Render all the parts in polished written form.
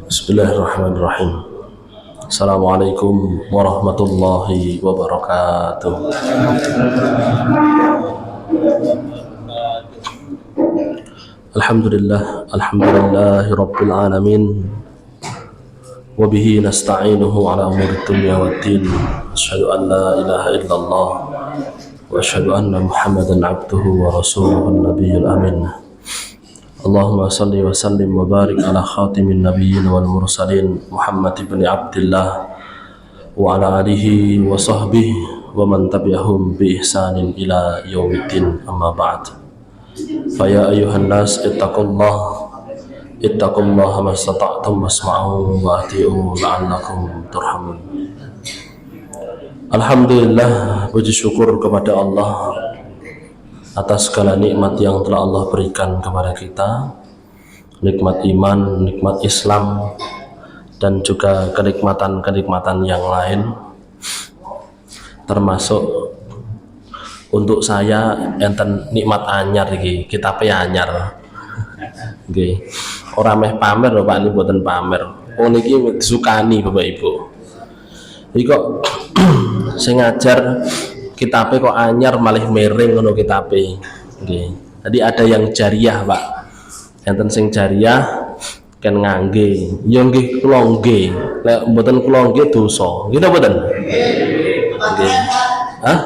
Bismillahirrahmanirrahim. Assalamualaikum warahmatullahi wabarakatuh. Alhamdulillahi rabbil alamin. Wabihi nasta'inuhu ala umuri dunya waddin. Asyhadu an la ilaha illallah wa asyhadu anna Muhammadan abduhu wa rasuluhun nabiyyul amin. Allahumma salli wa sallim wa barik ala khatimin nabiyyin wal mursalin Muhammad ibn Abdullah wa ala alihi wa sahbihi wa man tabi'ahum bi ihsanin ila yaumiddin, amma ba'd. Fa ya ayyuhan nas ittaqullaha mastata'tum wasma'u wa ati'u la'allakum turhamun. Alhamdulillah, puji syukur kepada Allah atas segala nikmat yang telah Allah berikan kepada kita, nikmat iman, nikmat Islam, dan juga kenikmatan-kenikmatan yang lain, termasuk untuk saya enten nikmat anyar iki, kitabe anyar. Nggih. Ora meh pamer lho Pak, ini mboten pamer. Oh niki disukani Bapak Ibu. Iki kok sing ngajar kitabe kok anyar malih miring ngono kitabe. Nggih. Jadi ada yang jariah, Pak. Enten sing jariah kan ngangge. Ya nggih kula nggih. Lek mboten kula nggih dosa. Nggih mboten? Nggih. Hah?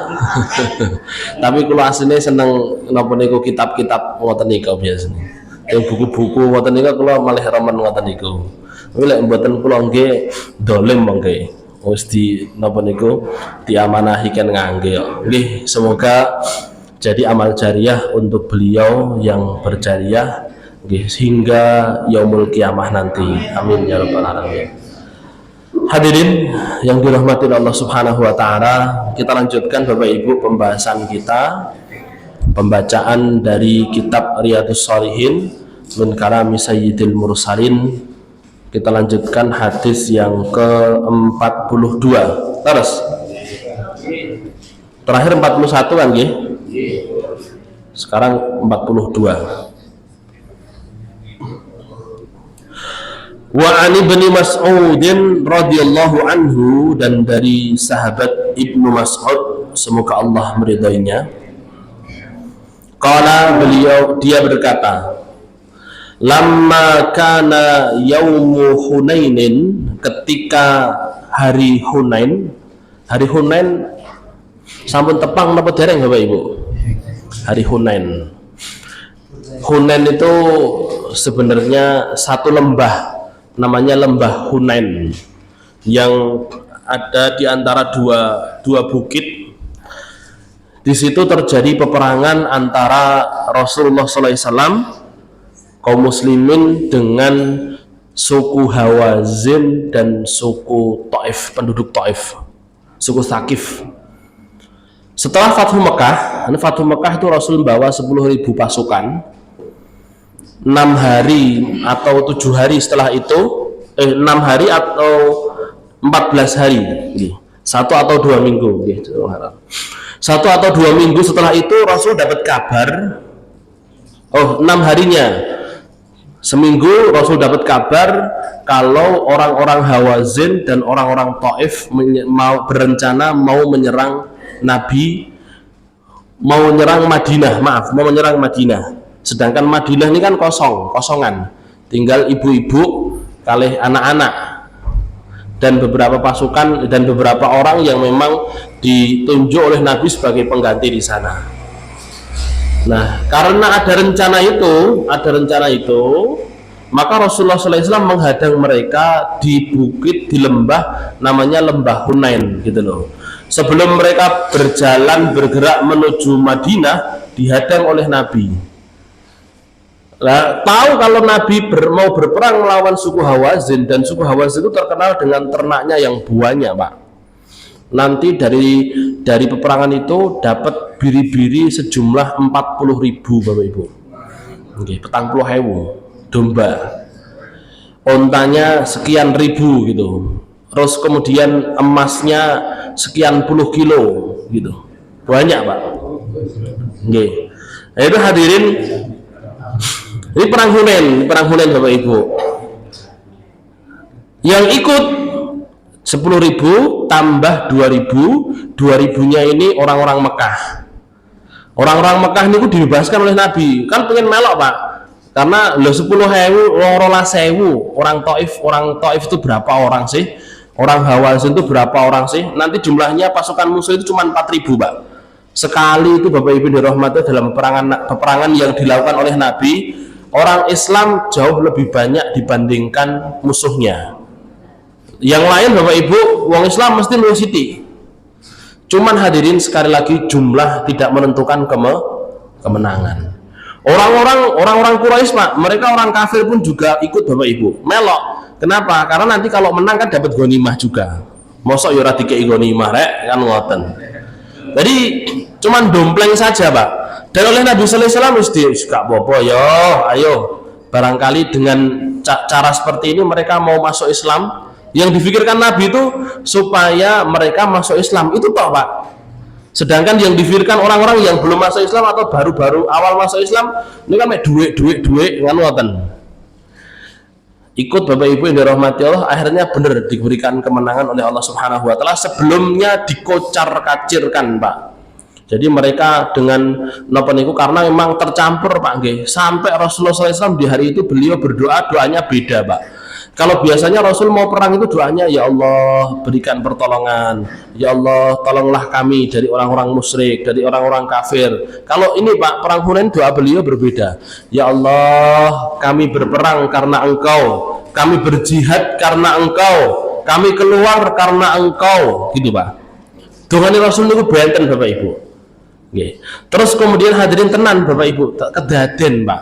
Tapi kula asline seneng napa niku kitab-kitab ngoten niku biasane. Yang buku-buku ngoten niku kula malih remen ngoten niku. Tapi lek mboten kula nggih dolim mengke. Wis di napa niku diamanahi kan ngangge. Nggih, semoga jadi amal jariah untuk beliau yang berjariah nggih hingga yaumul kiamah nanti. Amin ya rabbal alamin. Hadirin yang dirahmati Allah Subhanahu wa taala, kita lanjutkan Bapak Ibu pembahasan kita, pembacaan dari kitab Riyadhus Shalihin min kalami Sayyidil Mursalin. Kita lanjutkan hadis yang ke-42. Terus terakhir 41 kan nggih? Sekarang 42. Wa an Ibnu Mas'udin radhiyallahu anhu, dan dari sahabat Ibnu Mas'ud semoga Allah meridainya. Qala, dia berkata, lamma kana yaumu Hunainin, ketika hari Hunain. Hari Hunain sampun tepang napa dereng Bapak Ibu? Hari Hunain. Hunain itu sebenarnya satu lembah, namanya lembah Hunain, yang ada di antara dua bukit. Di situ terjadi peperangan antara Rasulullah SAW, kaum muslimin, dengan suku Hawazin dan suku Taif, penduduk Taif, suku Thaqif. Setelah Fathu Mekah, Fathu Mekah itu Rasul membawa 10.000 pasukan. 6 hari atau 7 hari setelah itu, 6 hari atau 14 hari, 1 atau 2 minggu, 1 atau 2 minggu setelah itu Rasul dapat kabar, 6 harinya, seminggu Rasul dapat kabar kalau orang-orang Hawazin dan orang-orang Taif mau berencana mau menyerang Nabi, mau menyerang Madinah. Sedangkan Madinah ini kan kosongan, tinggal ibu-ibu kalih anak-anak dan beberapa pasukan dan beberapa orang yang memang ditunjuk oleh Nabi sebagai pengganti di sana. Nah, karena ada rencana itu, maka Rasulullah SAW menghadang mereka di bukit, di lembah, namanya lembah Hunain gitu loh. Sebelum mereka bergerak menuju Madinah, dihadang oleh Nabi. Nah, tahu kalau Nabi mau berperang melawan suku Hawazin, dan suku Hawazin itu terkenal dengan ternaknya yang banyak, Pak. Nanti dari peperangan itu dapat biri-biri sejumlah 40.000 Bapak Ibu. Oke, 40.000 domba. Ontanya sekian ribu gitu. Terus kemudian emasnya sekian puluh kilo gitu. Banyak, Pak. Oke. Nah, itu hadirin, ini perang Hunain Bapak Ibu. Yang ikut 10.000 tambah 2.000, 2.000-nya ini orang-orang Mekah. Orang-orang Mekah ini dibebaskan oleh Nabi. Kan pengen melok Pak, karena 10.000, 12.000 orang Taif itu berapa orang sih? Orang Hawazin itu berapa orang sih? Nanti jumlahnya pasukan musuh itu cuma 4.000 Pak. Sekali itu Bapak Ibu dirahmati, dalam peperangan yang dilakukan oleh Nabi, orang Islam jauh lebih banyak dibandingkan musuhnya. Yang lain Bapak Ibu, wong Islam mesti luwih sithik. Cuman hadirin sekali lagi, jumlah tidak menentukan kemenangan. Orang-orang Quraisy Pak, mereka orang kafir pun juga ikut Bapak Ibu melok. Kenapa? Karena nanti kalau menang kan dapat ghanimah juga. Mosok ya ora dikei ghanimah rek, kan ngoten. Jadi cuman dompleng saja Pak. Dan oleh Nabi sallallahu alaihi wasallam mesti gak apa-apa ya, ayo. Barangkali dengan cara seperti ini mereka mau masuk Islam. Yang difikirkan Nabi itu supaya mereka masuk Islam, itu toh Pak. Sedangkan yang difikirkan orang-orang yang belum masuk Islam atau baru-baru awal masuk Islam, ini kan duit kan ngoten. Ikut Bapak Ibu yang dirahmati Allah, akhirnya benar diberikan kemenangan oleh Allah Subhanahu wa taala. Sebelumnya dikocar-kacirkan Pak. Jadi mereka dengan napa niku karena memang tercampur Pak nggih. Sampai Rasulullah SAW di hari itu beliau berdoa, doanya beda Pak. Kalau biasanya Rasul mau perang itu doanya, ya Allah berikan pertolongan, ya Allah tolonglah kami dari orang-orang musyrik, dari orang-orang kafir. Kalau ini Pak, perang Hunain doa beliau berbeda. Ya Allah, kami berperang karena Engkau, kami berjihad karena Engkau, kami keluar karena Engkau, gitu Pak. Dongane Rasul itu benten Bapak Ibu. Oke. Terus kemudian hadirin tenan Bapak Ibu, kedaden Pak.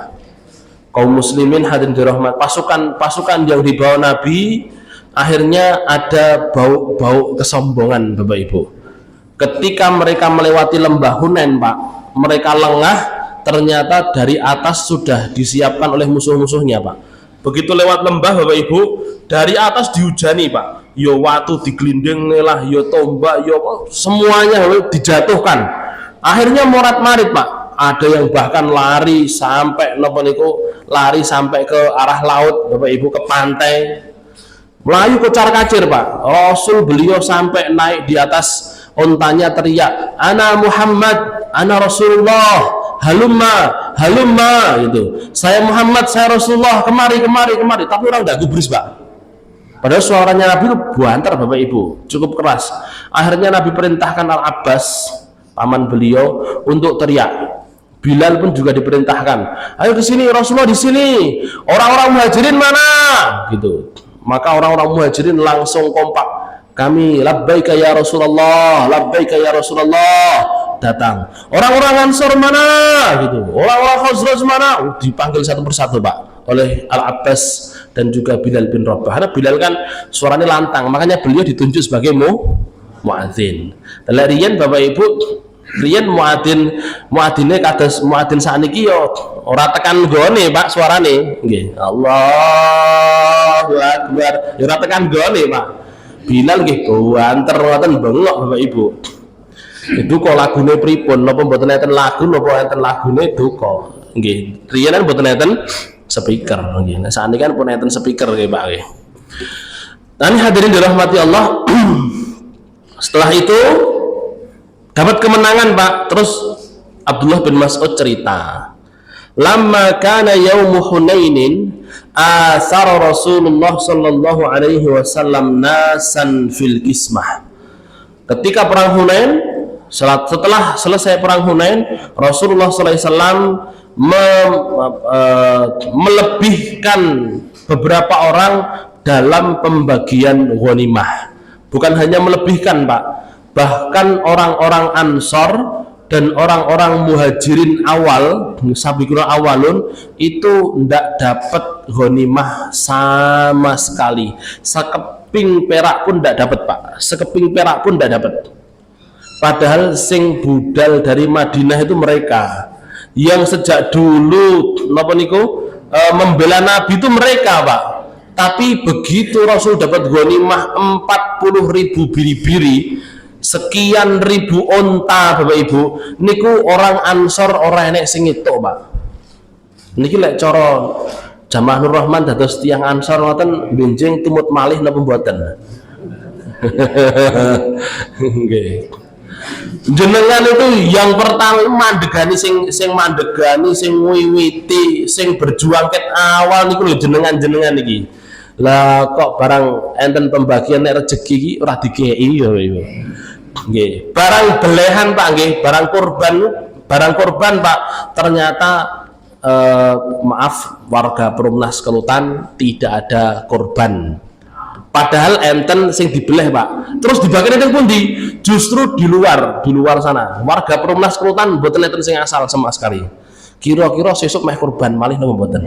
Kaum muslimin hadirin dirahmat, pasukan yang dibawa Nabi akhirnya ada bau kesombongan Bapak Ibu. Ketika mereka melewati lembah Hunain Pak, mereka lengah, ternyata dari atas sudah disiapkan oleh musuh-musuhnya Pak. Begitu lewat lembah Bapak Ibu, dari atas dihujani Pak. Yo watu digelinding lah, yo tombak, yo semuanya dijatuhkan. Akhirnya morat-marit Pak. Ada yang bahkan lari sampai lari sampai ke arah laut Bapak Ibu, ke pantai, melayu kocar-kacir Pak. Rasul beliau sampai naik di atas ontanya teriak, ana Muhammad, ana Rasulullah, halumma gitu. Saya Muhammad, saya Rasulullah, kemari. Tapi orang tidak gubris Pak. Padahal suaranya Nabi itu buantar Bapak Ibu, cukup keras. Akhirnya Nabi perintahkan Al-Abbas, paman beliau, untuk teriak. Bilal pun juga diperintahkan, ayo di sini Rasulullah, di sini. Orang-orang muhajirin mana? Gitu. Maka orang-orang muhajirin langsung kompak. Kami labbaika ya Rasulullah, labbaika ya Rasulullah. Datang. Orang-orang Ansor mana? Gitu. Orang-orang Khazraj mana? Dipanggil satu persatu Pak oleh Al-Abbas dan juga Bilal bin Rabah. Karena Bilal kan suaranya lantang, makanya beliau ditunjuk sebagai muadzin. Riyen Bapak Ibu, riyen muadzine kados muadzin sakniki yo ora tekan gone Pak suarane nggih. Allahu Akbar. Ya ora tekan gone Pak. Bilal nggih banter ngoten bengok Bapak Ibu. Itu kok lagune pripun? Napa mboten enten lagu napa enten lagune duka? Nggih. Riyen kan mboten enten speaker nggih. Nah sakniki kan pun enten speaker nggih Pak nggih. Dan hadirin dirahmati Allah. Setelah itu dapat kemenangan Pak. Terus Abdullah bin Mas'ud cerita, lamma kana yaumu Hunainin asara Rasulullah sallallahu alaihi wasallam nasan fil kismah. Ketika perang Hunain, setelah selesai perang Hunain, Rasulullah sallallahu alaihi wasallam melebihkan beberapa orang dalam pembagian ghanimah. Bukan hanya melebihkan Pak, bahkan orang-orang Ansor dan orang-orang muhajirin awal, sabiquna awalun, itu tidak dapat ghanimah sama sekali. Sekeping perak pun tidak dapat Pak, sekeping perak pun tidak dapat. Padahal sing budal dari Madinah itu mereka, yang sejak dulu membela Nabi itu mereka Pak. Tapi begitu Rasul dapat ghanimah 40.000 biri-biri, sekian ribu onta Bapak Ibu, niku orang Ansor orang enek sing itu Pak. Niki lek cara Jamaah Nur Rahman dados tiyang Ansor ngoten benjing tumut malih napa mboten? Nggih. Jenengan itu yang pertama mandegani sing mandegani sing wiwiti sing berjuang ket awal niku lho jenengan iki. Lah kok barang enten pembagian nek rezeki iki ora dikei ya iku. Nggih. Barang belehan Pak nggih, barang korban Pak ternyata maaf warga Perumnas Kelutan tidak ada korban. Padahal enten sing dibeleh Pak. Terus dibagi ning pundi? Justru di luar sana. Warga Perumnas Kelutan mboten enten sing asal sama sekali. Kira-kira sesuk meh korban malih napa mboten?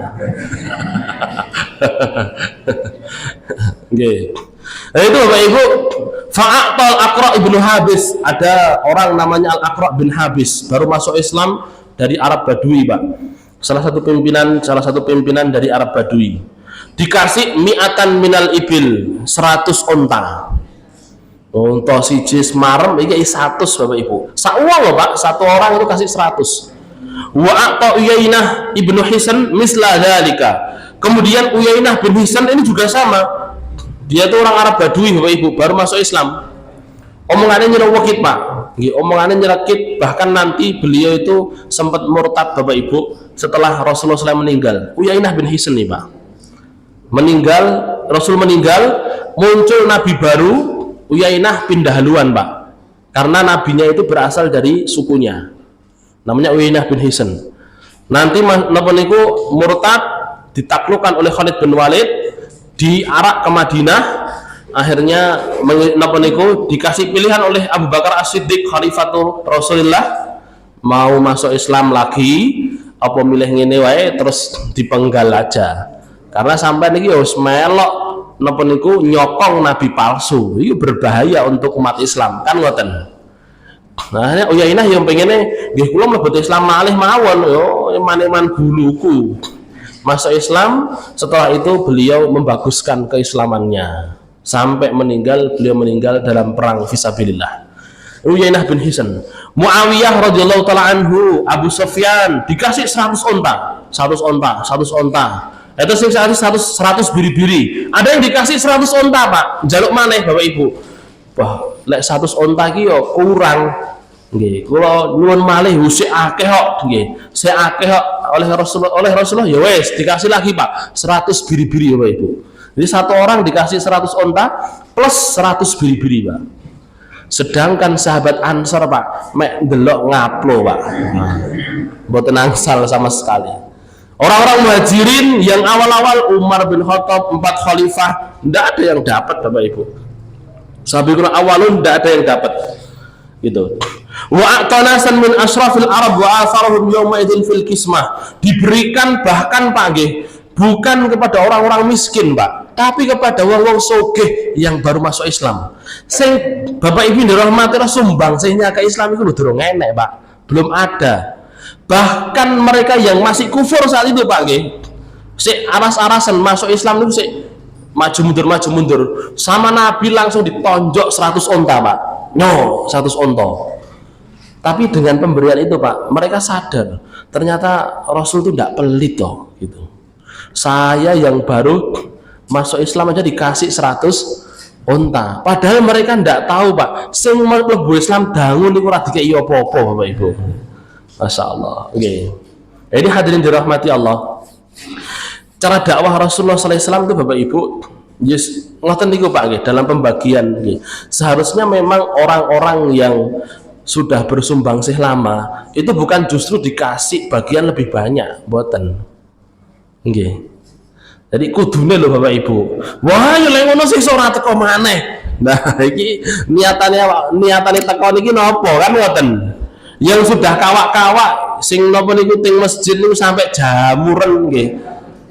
Nggih. Itu Bapak Ibu, Fa'aqtal Aqra ibnu Habis, ada orang namanya Al-Aqra bin Habis, baru masuk Islam dari Arab Badui, Pak. Salah satu pimpinan dari Arab Badui. Dikasih mi'atan minal ibil, 100 onta. Unta siji semarem iki 100 Bapak Ibu. Sak uang loh Pak, satu orang itu kasih 100. Wa aqta Uyainah ibnu Hisan misla dzalika. Kemudian Uyainah bin Hisan ini juga sama. Dia tuh orang Arab Badui Bapak Ibu, baru masuk Islam. Omongannya nyerewekit Pak. Nggih, omongannya nyerewekit, bahkan nanti beliau itu sempat murtad Bapak Ibu setelah Rasulullah SAW meninggal. Uyainah bin Hisan nih Pak. Rasul meninggal, muncul nabi baru, Uyainah pindah haluan Pak, karena nabinya itu berasal dari sukunya, namanya Uyainah bin Hisan. Nanti napa niku murtad, ditaklukkan oleh Khalid bin Walid, diarak ke Madinah, akhirnya napa niku dikasih pilihan oleh Abu Bakar As-Siddiq Khalifatul Rasulullah, mau masuk Islam lagi apa milih ngene wae terus dipenggal aja. Karena sampai niki wis melok napa niku nyokong nabi palsu. Itu berbahaya untuk umat Islam, kan ngoten. Nah, Uyainah yang pengene nggih kula mlebet Islam malih mawon yo man-man guluku. Masuk Islam, setelah itu beliau membaguskan keislamannya. Sampai beliau meninggal dalam perang fisabilillah. Uyainah bin Hisan. Muawiyah radhiyallahu taala anhu, Abu Sufyan dikasih 100 onta. Itu sing 100 biri-biri. Ada yang dikasih 100 onta, Pak. Njaluk maneh Bapak Ibu. Wah, lek 100 onta iki yo kurang. Nggih, kula nyuwun malih sik akeh kok, nggih. Sik akeh kok oleh Rasulullah ya wes dikasih lagi, Pak. 100 biri-biri Bapak Ibu. Jadi satu orang dikasih 100 onta plus 100 biri-biri, Pak. Sedangkan sahabat Ansor, Pak, mek ndelok ngaplo, Pak. Mboten angsal sama sekali. Orang-orang Muhajirin yang awal-awal Umar bin Khattab 4 khalifah, tidak ada yang dapat Bapak Ibu. Sabiqun awalun tidak ada yang dapat. Gitu. Wa aqtanasan min asrafil Arab wa atharuhum yawma idzin fil kismah. Diberikan bahkan Pak nggih, bukan kepada orang-orang miskin, Pak, tapi kepada wong-wong sogeh yang baru masuk Islam. Sing Bapak Ibu dirahmati sumbang sehingga ke Islam itu durung enek, Pak. Belum ada. Bahkan mereka yang masih kufur saat itu Pak nggih, sik aras-arasan masuk Islam itu sik maju mundur sama Nabi langsung ditonjok 100 onta Pak. 100 onta. Tapi dengan pemberian itu Pak, mereka sadar ternyata Rasul itu tidak pelit toh gitu. Saya yang baru masuk Islam aja dikasih 100 onta. Padahal mereka tidak tahu Pak, sing mlebu Islam dangun niku ora dikeki apa-apa Bapak Ibu. Masya Allah. Okay. Jadi hadirin dirahmati Allah, cara dakwah Rasulullah SAW itu Bapak Ibu, yes, ngoten niku Pak, dalam pembagian, seharusnya memang orang-orang yang sudah bersumbangsih lama itu bukan justru dikasih bagian lebih banyak, boten. Okay. Jadi kudune lho Bapak Ibu. Wah, yo lek ngono sing ora teko maneh. Nah, iki niatane teko niki napa kan ngoten. Yang sudah kawak-kawak sing napa niku teng masjid niku sampai jamuren nggih.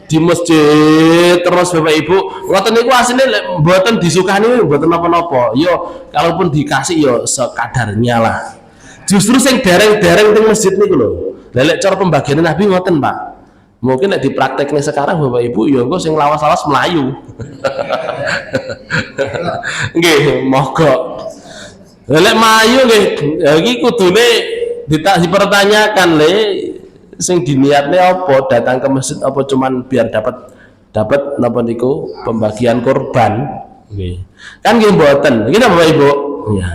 Di masjid terus Bapak Ibu, ngoten niku asline mboten disukani mboten napa-napa. Yo kalaupun dikasih yo sekadarnya lah. Justru sing dereng-dereng teng masjid niku lho. Lah lek cara pembagian Nabi ngoten, Pak. Mungkin lek dipraktekne sekarang Bapak Ibu yo engko sing lawas-lawas melayu. Nggih, monggo. Lek mayu nggih, iki kudune dipertanyakan le Sing diniatne apa? Datang ke masjid apa cuman biar dapat napa niku pembagian kurban? Nggih. Kan nggih mboten. Nggih Bapak Ibu. Ya.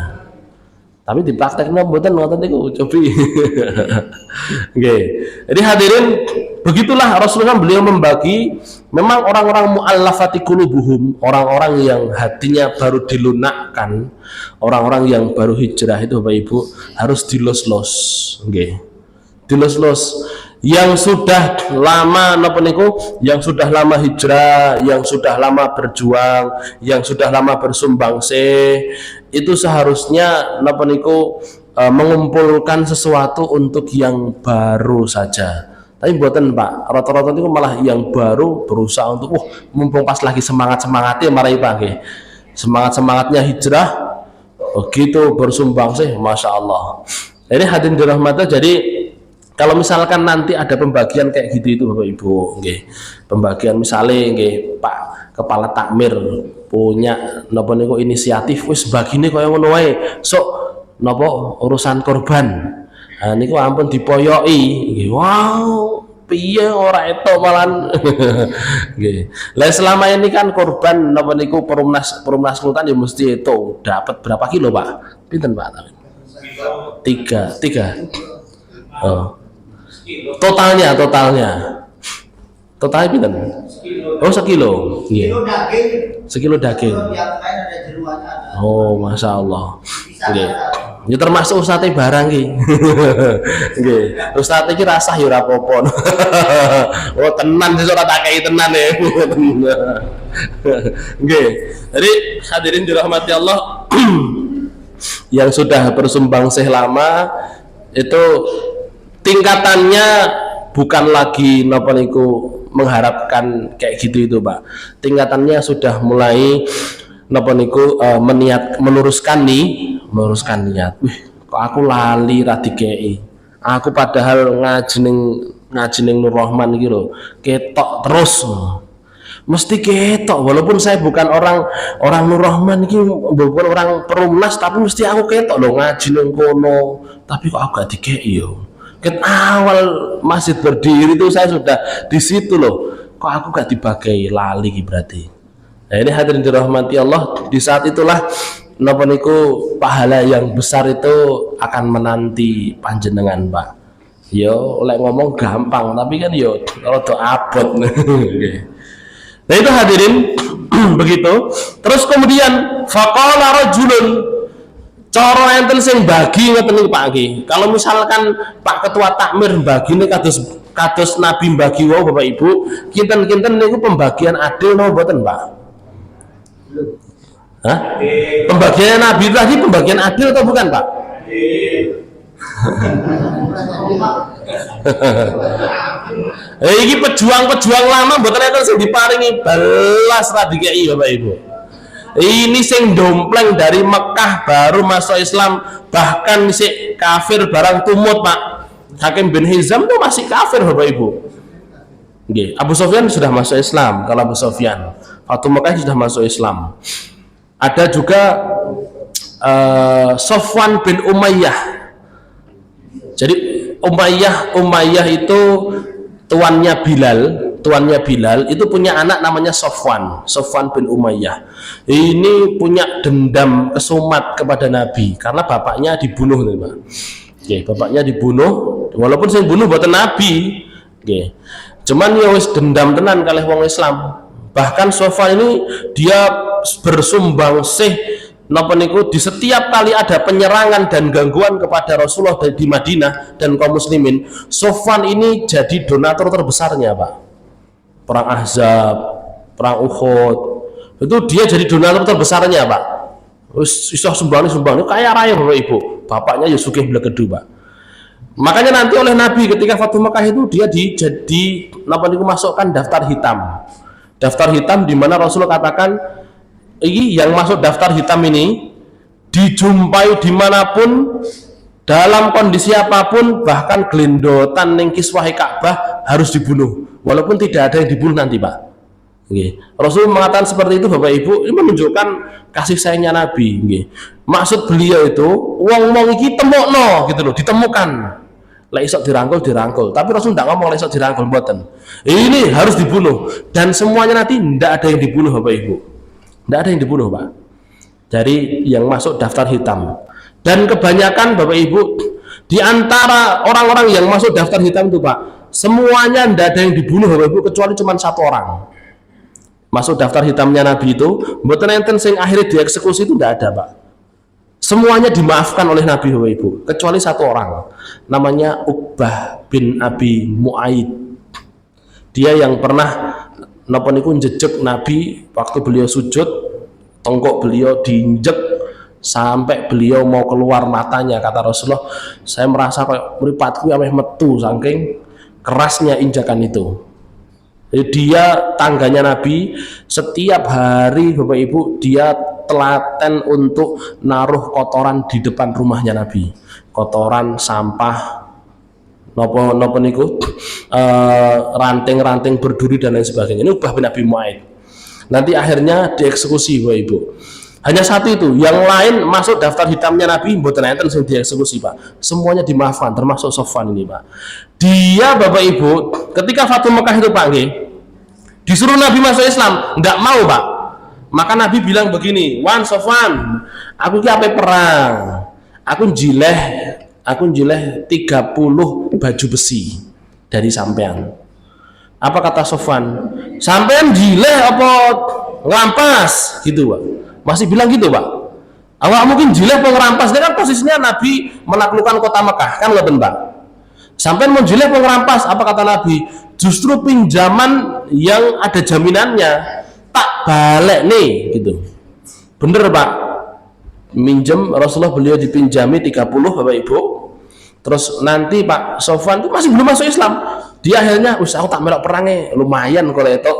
Tapi dipraktekno mboten ngoten niku, cobi. Nggih. Jadi hadirin, begitulah Rasulullah beliau membagi memang orang-orang muallafati qulubuhum, orang-orang yang hatinya baru dilunakkan, orang-orang yang baru hijrah itu Bapak Ibu harus dilos-los, nggih. Dilos-los yang sudah lama napa niku, yang sudah lama hijrah, yang sudah lama berjuang, yang sudah lama bersumbangsi, itu seharusnya napa niku mengumpulkan sesuatu untuk yang baru saja. Tapi buatan Pak, rata-rata itu malah yang baru berusaha untuk mumpung pas lagi semangat-semangatnya marahi Pak nggih. Semangat-semangatnya hijrah begitu bersumbangsi, Masya Allah. Ini hadirin dirahmati, jadi kalau misalkan nanti ada pembagian kayak gitu itu Bapak Ibu, nggih. Pembagian misalnya nggih Pak Kepala Takmir punya napa niku inisiatif wis bagine kaya ngono wae. Sok napa urusan korban. Nah niku ampun dipoyoki nggih. Wow, piye ora etok malan. Nggih. Lah selama ini kan korban napa niku Perumnas Sultan ya mesti itu dapat berapa kilo, Pak? Pinten, Pak? Tiga. Oh. Totalnya pinten? Oh, sekilo. Iya. Sekilo daging. Oh, Masya Allah. Nggih. Ya termasuk ustadz barang iki. Nggih. Ustadz iki rasah ya ora apa-apa. Oh, tenan sesuk ora tak kei tenan ya. Nggih. Jadi hadirin dirahmati Allah, yang sudah bersumbangsi lama itu tingkatannya bukan lagi napa niku mengharapkan kayak gitu itu Pak. Tingkatannya sudah mulai napa niku meluruskan niat. Wih, kok aku lali ra dikei. Aku padahal ngaji ning Nur Rahman iki lho, ketok terus. Mesti ketok walaupun saya bukan orang Nur Rahman iki, bukan orang Perumnas, tapi mesti aku ketok lho ngaji ning kono. Tapi kok aku gak dikei yo. Awal masjid berdiri itu saya sudah di situ loh. Kok aku gak dibagai lali berarti. Nah ini hadirin dirahmati Allah, di saat itulah napa niku pahala yang besar itu akan menanti panjenengan Pak. Yo oleh ngomong gampang tapi kan yo rada abot. Nah itu hadirin begitu. Terus kemudian faqala rajulun, cara enten sing bagi ngoten niku Pak nggih. Kalau misalkan Pak Ketua Takmir bagine kados Nabi bagi wau Bapak Ibu, kinten-kinten niku pembagian adil napa mboten, Pak? Hah? Pembagian Nabi tadi pembagian adil atau bukan, Pak? Iki pejuang-pejuang lama mboten enten sing diparingi belas ra dikeki Bapak Ibu. Ini sing dompleng dari Mekah baru masuk Islam, bahkan si kafir barang tumut Pak. Hakim bin Hizam itu masih kafir Bapak Ibu. Nggih, Abu Sufyan sudah masuk Islam. Kalau Abu Sufyan, Fatu Mekah sudah masuk Islam. Ada juga Sofwan bin Umayyah. Jadi Umayyah itu tuannya Bilal itu punya anak namanya Sofwan bin Umayyah. Ini punya dendam kesumat kepada Nabi karena bapaknya dibunuh nih Pak. Oke, bapaknya dibunuh walaupun saya bunuh buatan Nabi. Oke. Cuman ya wis dendam tenan kalih wong Islam. Bahkan Sofwan ini dia bersumbang napa niku di setiap kali ada penyerangan dan gangguan kepada Rasulullah di Madinah dan kaum muslimin, Sofwan ini jadi donatur terbesarnya Pak. Perang Ahzab, perang Uhud, itu dia jadi donatur terbesarnya Pak. Iso sumbang kaya raya Bapak Ibu. Bapaknya Yusukih Blegedu Pak. Makanya nanti oleh Nabi ketika Fatu Mekah itu dia jadi napa niku masukkan daftar hitam. Daftar hitam di mana Rasulullah katakan ini yang masuk daftar hitam ini dijumpai dimanapun dalam kondisi apapun, bahkan gelendotan ning kiswahe Ka'bah harus dibunuh walaupun tidak ada yang dibunuh nanti Pak. Okay. Rasul mengatakan seperti itu Bapak Ibu, ini menunjukkan kasih sayangnya Nabi. Okay. Maksud beliau itu wong-wong iki temokno gitu loh, ditemukan. Lek iso dirangkul dirangkul, tapi Rasul tidak ngomong lek iso dirangkul, mboten. Ini harus dibunuh dan semuanya nanti tidak ada yang dibunuh Bapak Ibu. Tidak ada yang dibunuh Pak. Jadi yang masuk daftar hitam. Dan kebanyakan Bapak Ibu di antara orang-orang yang masuk daftar hitam itu Pak, semuanya tidak ada yang dibunuh Bapak Ibu kecuali cuma satu orang. Masuk daftar hitamnya Nabi itu, mboten enten sing akhirnya dieksekusi itu tidak ada Pak. Semuanya dimaafkan oleh Nabi Bapak Ibu, kecuali satu orang, namanya Uqbah bin Abi Mu'aid. Dia yang pernah napa niku njejeg Nabi waktu beliau sujud, tongkok beliau diinjek sampai beliau mau keluar matanya. Kata Rasulullah, saya merasa kayak mripatku ameh metu saking kerasnya injakan itu. Jadi dia tangganya Nabi, setiap hari Bapak Ibu dia telaten untuk naruh kotoran di depan rumahnya Nabi, kotoran, sampah, nopo niku, ranting-ranting berduri dan lain sebagainya. Ini Uqbah bin Abi Mu'aid. Nanti akhirnya dieksekusi Bapak Ibu. Hanya satu itu, yang lain masuk daftar hitamnya Nabi, mboten enten sing dieksekusi Pak. Semuanya dimaafkan, termasuk Sofwan ini Pak. Dia Bapak Ibu, ketika Fathu Mekah itu Pak nggih, disuruh Nabi masuk Islam, enggak mau Pak. Maka Nabi bilang begini, "Wan Sofwan, aku ki ape perang. Aku jileh 30 baju besi dari sampean." Apa kata Sofwan? "Sampean jileh apa ngerampas?" Gitu Pak. Masih bilang gitu Pak. Awak mungkin jileh apa ngerampas? Dia kan posisinya Nabi menaklukkan kota Mekah, kan ngoten Pak. Sampean mau jileh apa ngerampas? Apa kata Nabi? Justru pinjaman yang ada jaminannya tak balik nih gitu. Bener Pak, minjem Rasulullah, beliau dipinjami 30 Bapak Ibu. Terus nanti Pak Sofwan itu masih belum masuk Islam, dia akhirnya aku tak melok perangnya lumayan, kalau itu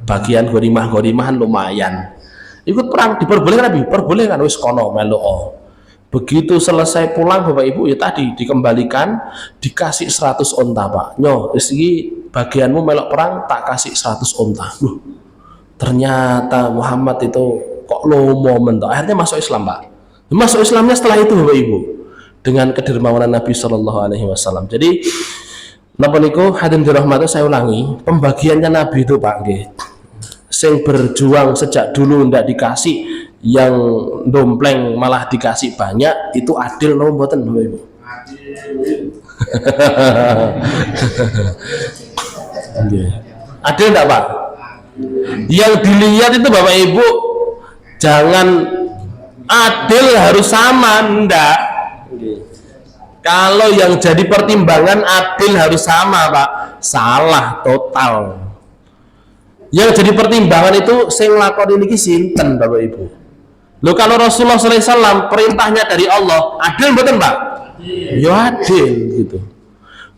bagian ghanimah-ghanimahan lumayan, ikut perang, diperbolehkan Nabi, perbolehkan, wis kono melok. Begitu selesai pulang Bapak Ibu ya tadi dikembalikan, dikasih 100 onta Pak. Nyo isi bagianmu melok perang tak kasih 100 onta. Ternyata Muhammad itu kok lomo mentok. Akhirnya masuk Islam Pak. Masuk Islamnya setelah itu Bapak Ibu, dengan kedermawanan Nabi Shallallahu Alaihi Wasallam. Jadi napa niku hadirin dirahmati, saya ulangi, pembagiannya Nabi itu Pak nggih, sing berjuang sejak dulu ndak dikasih, yang dompleng malah dikasih banyak, itu adil nopo mboten Bapak Ibu? Adil enggak Pak? Yang dilihat itu Bapak Ibu jangan adil harus sama, enggak. Kalau yang jadi pertimbangan adil harus sama Pak, salah total. Yang jadi pertimbangan itu sing lakoni niki sinten Bapak Ibu? Loh, kalau Rasulullah SAW perintahnya dari Allah, adil betul Pak? Ya adil gitu.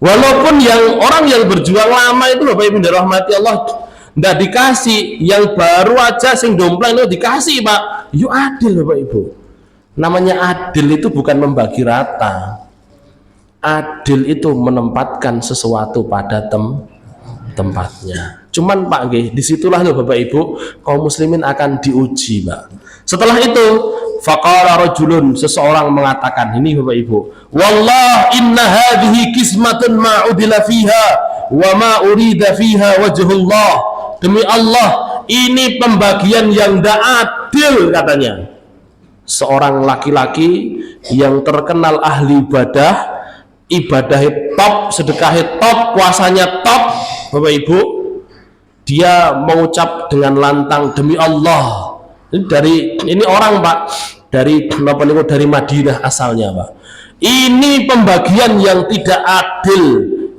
Walaupun yang orang yang berjuang lama itu Bapak Ibu dirahmati Allah, ndak dikasih, yang baru aja sing dompleng itu dikasih Pak, ya adil Bapak Ibu. Namanya adil itu bukan membagi rata. Adil itu menempatkan sesuatu pada tempatnya. Cuman Pak nggih, disitulah loh Bapak Ibu kaum muslimin akan diuji Pak. Setelah itu faqala rajulun, seseorang mengatakan, ini Bapak Ibu, wallah inna hadhihi qismatun ma udila fiha wa ma urida fiha wajhullah. Demi Allah, ini pembagian yang tidak adil katanya. Seorang laki-laki yang terkenal ahli ibadah, ibadahnya top, sedekahnya top, puasanya top Bapak Ibu, dia mengucap dengan lantang, demi Allah. Ini orang Pak dari Madinah asalnya Pak. Ini pembagian yang tidak adil,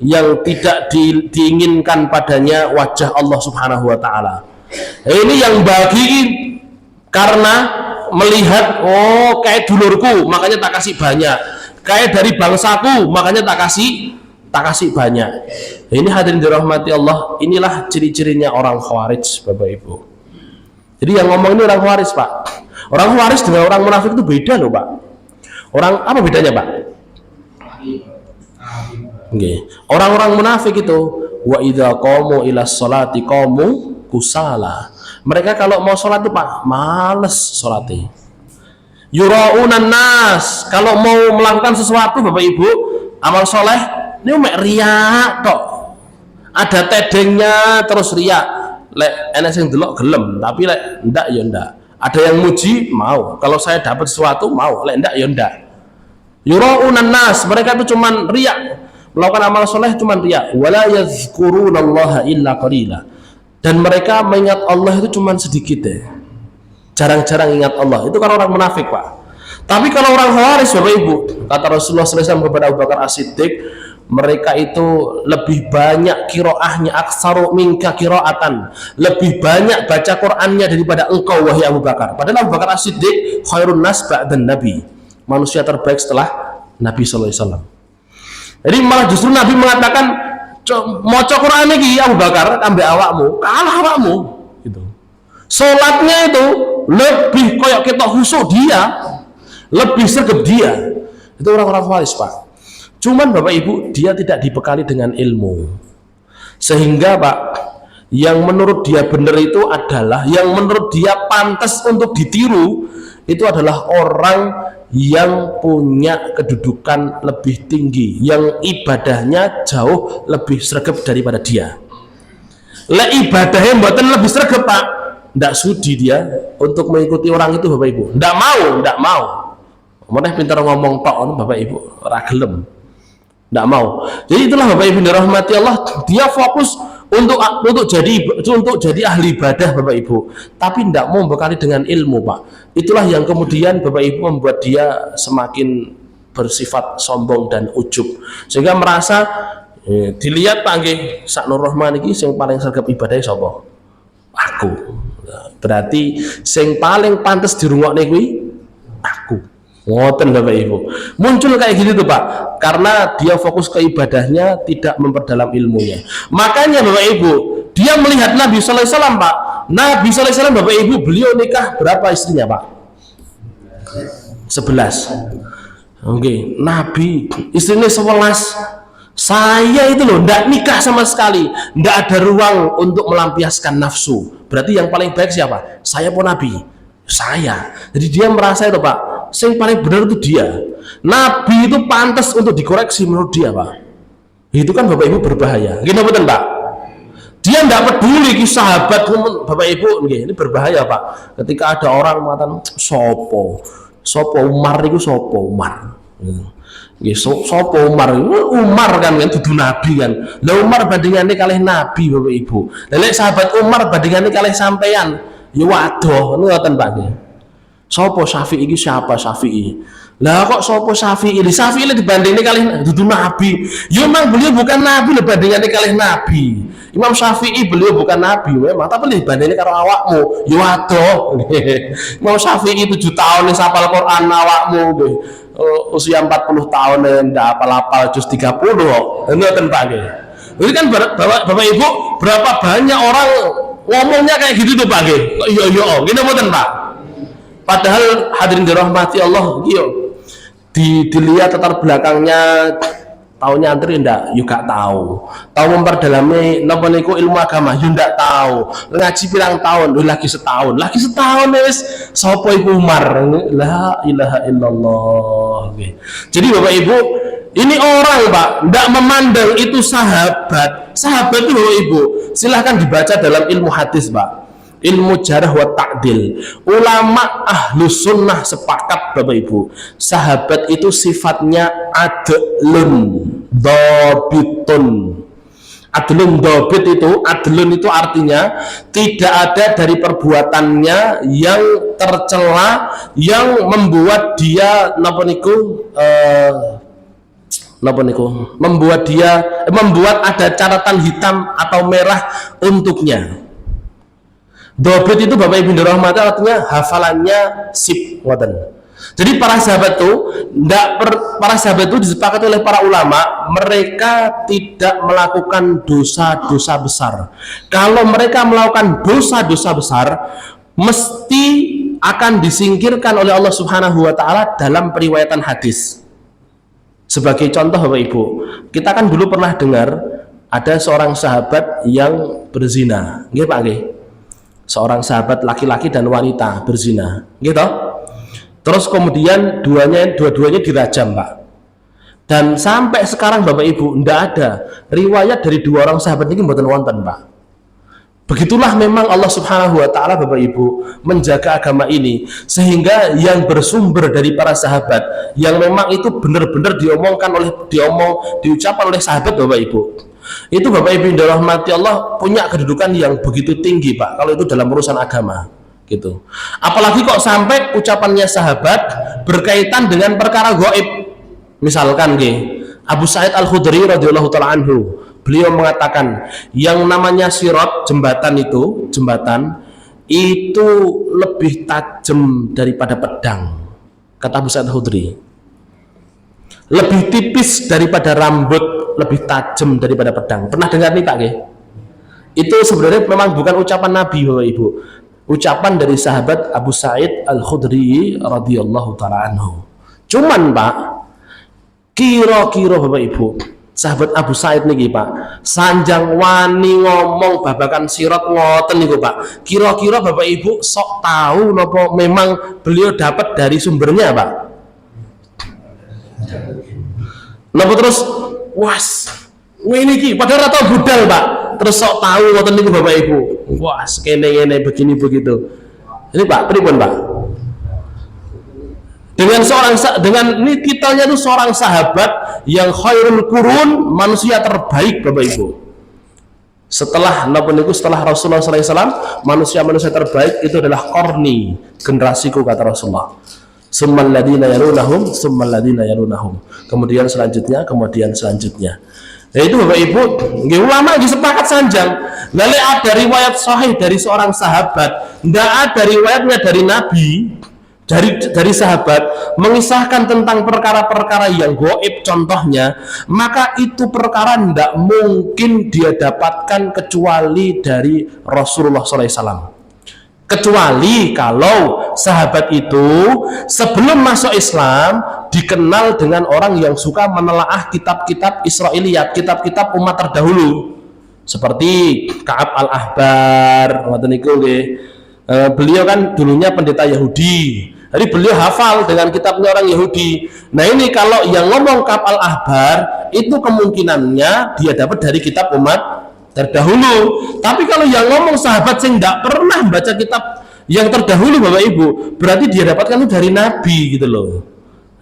yang tidak diinginkan padanya wajah Allah Subhanahu wa taala. Ini yang bagi karena melihat, oh kayak dulurku makanya tak kasih banyak, kayak dari bangsaku makanya tak kasih banyak. Ini hadirin dirahmati Allah, inilah ciri-cirinya orang Khawarij Bapak Ibu. Jadi yang ngomong ini orang Khawarij Pak. Orang Khawarij dengan orang munafik itu beda loh Pak. Orang apa bedanya Pak? Okay. Orang-orang munafik itu wa idza qamu ila sholati qamu kusala. Mereka kalau mau sholat itu Pak males sholatnya. Yuraunan nas, kalau mau melakukan sesuatu Bapak Ibu amal soleh Ini mek riak tok. Ada tedengnya terus riak. Lek enek sing delok gelem, tapi lek ndak ya ndak. Ada yang muji mau. Kalau saya dapat sesuatu mau, lek ndak ya ndak. Yuraunan nas, mereka itu cuman riak. Melakukan amal soleh cuman riak. Wala yadhkurunallaha illa qalila. Dan mereka mengingat Allah itu cuman sedikit ya. Jarang-jarang ingat Allah. Itu kan orang munafik, Pak. Tapi kalau orang Khawarij, Bapak Ibu, kata Rasulullah SAW kepada Abu Bakar As-Siddiq, mereka itu lebih banyak kiroahnya, aksaru minka kiroatan, lebih banyak baca Qur'annya daripada engkau wahai Abu Bakar. Padahal Abu Bakar As-Siddiq khairun nas ba'dan nabi, manusia terbaik setelah Nabi SAW. Jadi malah justru Nabi mengatakan, maca Qur'an iki Abu Bakar ambek awakmu, kalah awakmu gitu. Salatnya itu lebih koyok ketok khusuk dia, lebih sergap dia. Itu orang-orang Khawarij, Pak. Cuman Bapak Ibu, dia tidak dibekali dengan ilmu. Sehingga Pak, yang menurut dia benar itu adalah, yang menurut dia pantas untuk ditiru, itu adalah orang yang punya kedudukan lebih tinggi, yang ibadahnya jauh lebih sergap daripada dia. Lah ibadahnya mboten lebih sergap, Pak, ndak sudi dia untuk mengikuti orang itu, Bapak Ibu. Ndak mau. Mana pintar ngomong tok, Bapak Ibu, ora gelem. Ndak mau. Jadi itulah Bapak Ibu dirahmati Allah, dia fokus untuk jadi ahli ibadah, Bapak Ibu, tapi tidak mau bekali dengan ilmu, Pak. Itulah yang kemudian Bapak Ibu membuat dia semakin bersifat sombong dan ujub, sehingga merasa dilihat Pak nggih, sak Nur Rahman iki sing paling sergap ibadah sapa? Aku. Berarti sing paling pantas dirungokne kuwi aku. Ngoten Bapak Ibu. Muncul kayak gitu tuh Pak, karena dia fokus ke ibadahnya, tidak memperdalam ilmunya. Makanya Bapak Ibu, dia melihat Nabi sallallahu alaihi wasallam, Pak. Nabi sallallahu alaihi wasallam, Bapak Ibu, beliau nikah berapa istrinya, Pak? 11. Oke, Nabi istrinya 11. Saya itu loh ndak nikah sama sekali, ndak ada ruang untuk melampiaskan nafsu. Berarti yang paling baik siapa? Saya pun Nabi. Saya. Jadi dia merasa itu, Pak, yang paling benar itu dia. Nabi itu pantas untuk dikoreksi menurut dia, Pak. Itu kan Bapak Ibu berbahaya. Gini betul, Pak. Dia tidak peduli kisah sahabat, Bapak Ibu. Ini berbahaya, Pak. Ketika ada orang mengatakan sopo Umar itu sopo Umar. Sopo Umar kan dudu Nabi kan. Lah Umar bandingannya kalih Nabi, Bapak Ibu. Lah sahabat Umar bandingannya kalih sampeyan. Ya waduh, ngoten Pak. Sopo Syafi'i iki siapa Syafi'i? Lah kok sopo Syafi'i? Syafi'i dibandingin kali dudu Nabi. Ya memang beliau bukan Nabi, bandingannya kali Nabi. Imam Syafi'i beliau bukan Nabi memang, tapi dibandingin karo awakmu. Ya waduh. Imam Syafi'i 7 tahun hafal Quran, awakmu usia 40 tahun ndak hafal-hafal juz 30 kok. Ngoten Pak nggih. Ini kan Bapak Ibu, berapa banyak orang ngomongnya kayak gitu tuh Pak nggih. Iya, gini mboten Pak. Padahal hadirin dirahmati Allah, dilihat latar belakangnya, tahunya antri ndak, yuk gak tahu. Tahu memperdalami napa niku ilmu agama, yuk ndak tahu. Ngaji pirang tahun, lagi setahun wis sapa iku Umar. La ilaha illallah. Jadi Bapak Ibu, ini orang Pak, ndak memandang itu sahabat. Sahabat itu Bapak Ibu, silahkan dibaca dalam ilmu hadis, Pak. Ilmu jarah wa ta'dil, ulama ahlus sunnah sepakat Bapak Ibu, sahabat itu sifatnya adlun dhabitun. Adlun dhabit itu artinya tidak ada dari perbuatannya yang tercela, yang membuat dia membuat ada catatan hitam atau merah untuknya. Dobit itu Bapak Ibu dirahmati artinya hafalannya sip, ngoten. Jadi para sahabat itu disepakati oleh para ulama, mereka tidak melakukan dosa-dosa besar. Kalau mereka melakukan dosa-dosa besar, mesti akan disingkirkan oleh Allah Subhanahu wa taala dalam periwayatan hadis. Sebagai contoh Bapak Ibu, kita kan dulu pernah dengar ada seorang sahabat yang berzina. Nggih Pak nggih. Seorang sahabat laki-laki dan wanita berzina, gitu. Terus kemudian dua-duanya dirajam, Pak. Dan sampai sekarang Bapak Ibu tidak ada riwayat dari dua orang sahabat ini mboten wonten, Pak. Begitulah memang Allah Subhanahu wa taala Bapak Ibu menjaga agama ini, sehingga yang bersumber dari para sahabat yang memang itu benar-benar diucapkan oleh sahabat Bapak Ibu. Itu Bapak Ibu yang dirahmati Allah punya kedudukan yang begitu tinggi, Pak, kalau itu dalam urusan agama gitu. Apalagi kok sampai ucapannya sahabat berkaitan dengan perkara gaib. Misalkan Abu Sa'id Al-Khudri radhiyallahu taala anhu, beliau mengatakan yang namanya sirat, jembatan itu lebih tajam daripada pedang. Kata Abu Sa'id Al-Khudri, lebih tipis daripada rambut, lebih tajam daripada pedang. Pernah dengar nih Pak? Itu sebenarnya memang bukan ucapan Nabi Bapak Ibu, ucapan dari sahabat Abu Sa'id Al-Khudri radhiyallahu taala anhu. Cuman Pak, kira-kira Bapak Ibu, sahabat Abu Sa'id niki Pak, sanjang wani ngomong babakan sirat ngoten niku Pak. Kira-kira Bapak Ibu sok tahu napa memang beliau dapat dari sumbernya Pak? Napa terus was ngene iki padahal ora tau budal Pak. Terus sok tahu ngoten niku Bapak Ibu. Wah, kene-kene begini begitu. Ini Pak, pripun Pak? Dengan ini titelnya itu seorang sahabat yang khairul qurun, manusia terbaik Bapak Ibu. Setelah Rasulullah SAW, manusia-manusia terbaik itu adalah qarni, generasiku kata Rasulullah. Summal ladina yalunahum, kemudian selanjutnya. Nah itu Bapak Ibu, ulama disepakat sanjang. Lalu ada riwayat sahih dari seorang sahabat, tidak ada riwayatnya dari Nabi, dari sahabat mengisahkan tentang perkara-perkara yang gaib contohnya, maka itu perkara tidak mungkin dia dapatkan kecuali dari Rasulullah SAW. Kecuali kalau sahabat itu sebelum masuk Islam dikenal dengan orang yang suka menelaah kitab-kitab Israiliyat, kitab-kitab umat terdahulu, seperti Ka'ab al-Ahbar. Beliau kan dulunya pendeta Yahudi, jadi beliau hafal dengan kitabnya orang Yahudi. Nah ini kalau yang ngomong Ka'ab al-Ahbar itu kemungkinannya dia dapat dari kitab umat terdahulu. Tapi kalau yang ngomong sahabat yang tidak pernah baca kitab yang terdahulu Bapak Ibu, berarti dia dapatkan itu dari Nabi gitu loh.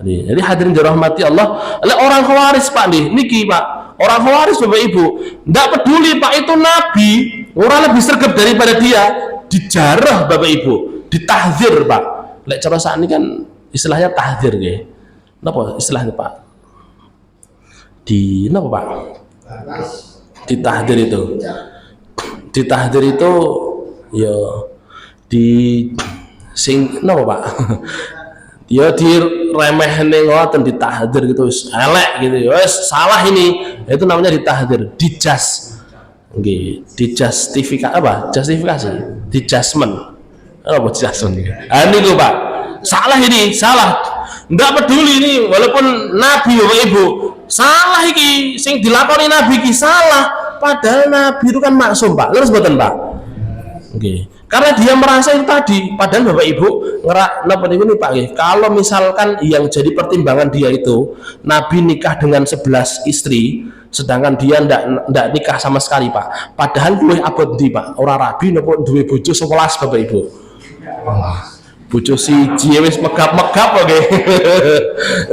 Jadi hadirin dirahmati Allah. Orang Khawaris Pak niki Pak, orang Khawaris Bapak Ibu tidak peduli Pak itu Nabi, orang lebih sergap daripada dia, dijarah Bapak Ibu, ditahdzir Pak. Lek cara saat ini kan istilahnya tahdzir nggih. Napa istilahnya Pak? Napa Pak? Ditahdzir itu ya napa Pak? Ya diremehne ngoten, ditahdzir gitu wis elek gitu. Wis salah ini. Itu namanya ditahdzir, dijas. Nggih, dijustifikasi apa? Justifikasi, dijasmen. Apa dijasmen iki? Niku Pak. Salah ini, salah. Enggak peduli ini walaupun Nabi Bapak Ibu. Salah iki sing dilakoni Nabi iki salah, padahal Nabi itu kan maksum Pak. Terus mboten Pak? Oke. Karena dia merasa itu tadi, padahal Bapak Ibu napa niku nih Pak nggih. Kalau misalkan yang jadi pertimbangan dia itu Nabi nikah dengan 11 istri, sedangkan dia ndak nikah sama sekali Pak. Padahal luwih abot ndi Pak? Ora rabi napa duwe bojo 11 Bapak Ibu. Bojo siji wis megap-megap kok nggih.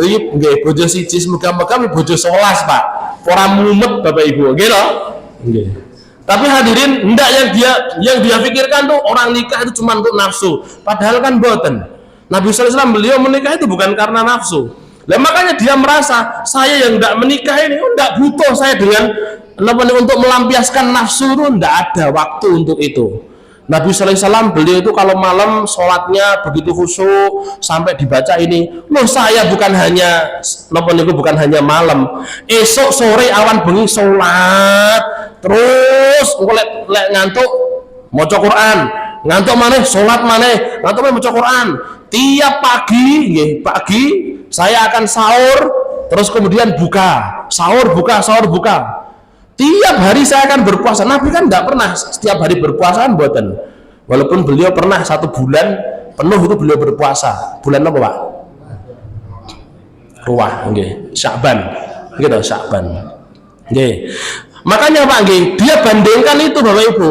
Iki nggih bojo siji megap-megap bojo 11 Pak. Ora mumet Bapak Ibu, nggih lho? Nggih. Tapi hadirin, ndak yang dia pikirkan tuh orang nikah itu cuma untuk nafsu. Padahal kan boten. Nabi SAW beliau menikah itu bukan karena nafsu. Nah, makanya dia merasa saya yang ndak menikah ini ndak butuh saya dengan untuk melampiaskan nafsu itu, ndak ada waktu untuk itu. Nabi SAW beliau itu kalau malam sholatnya begitu khusyuk sampai dibaca ini, loh saya bukan hanya malam, esok sore awan bengi sholat, terus lek ngantuk maca Quran, ngantuk maneh sholat maneh, ngantuk maneh maca Quran. Tiap pagi saya akan sahur, terus kemudian buka, sahur buka. Tiap hari saya akan berpuasa. Nabi kan tidak pernah setiap hari berpuasa kan buatan. Walaupun beliau pernah 1 bulan penuh itu beliau berpuasa. Bulan apa Pak? Ruah, okay. Sya'ban. gitu Sya'ban. Nggih. Makanya Pak nggih, dia bandingkan itu Bapak Ibu.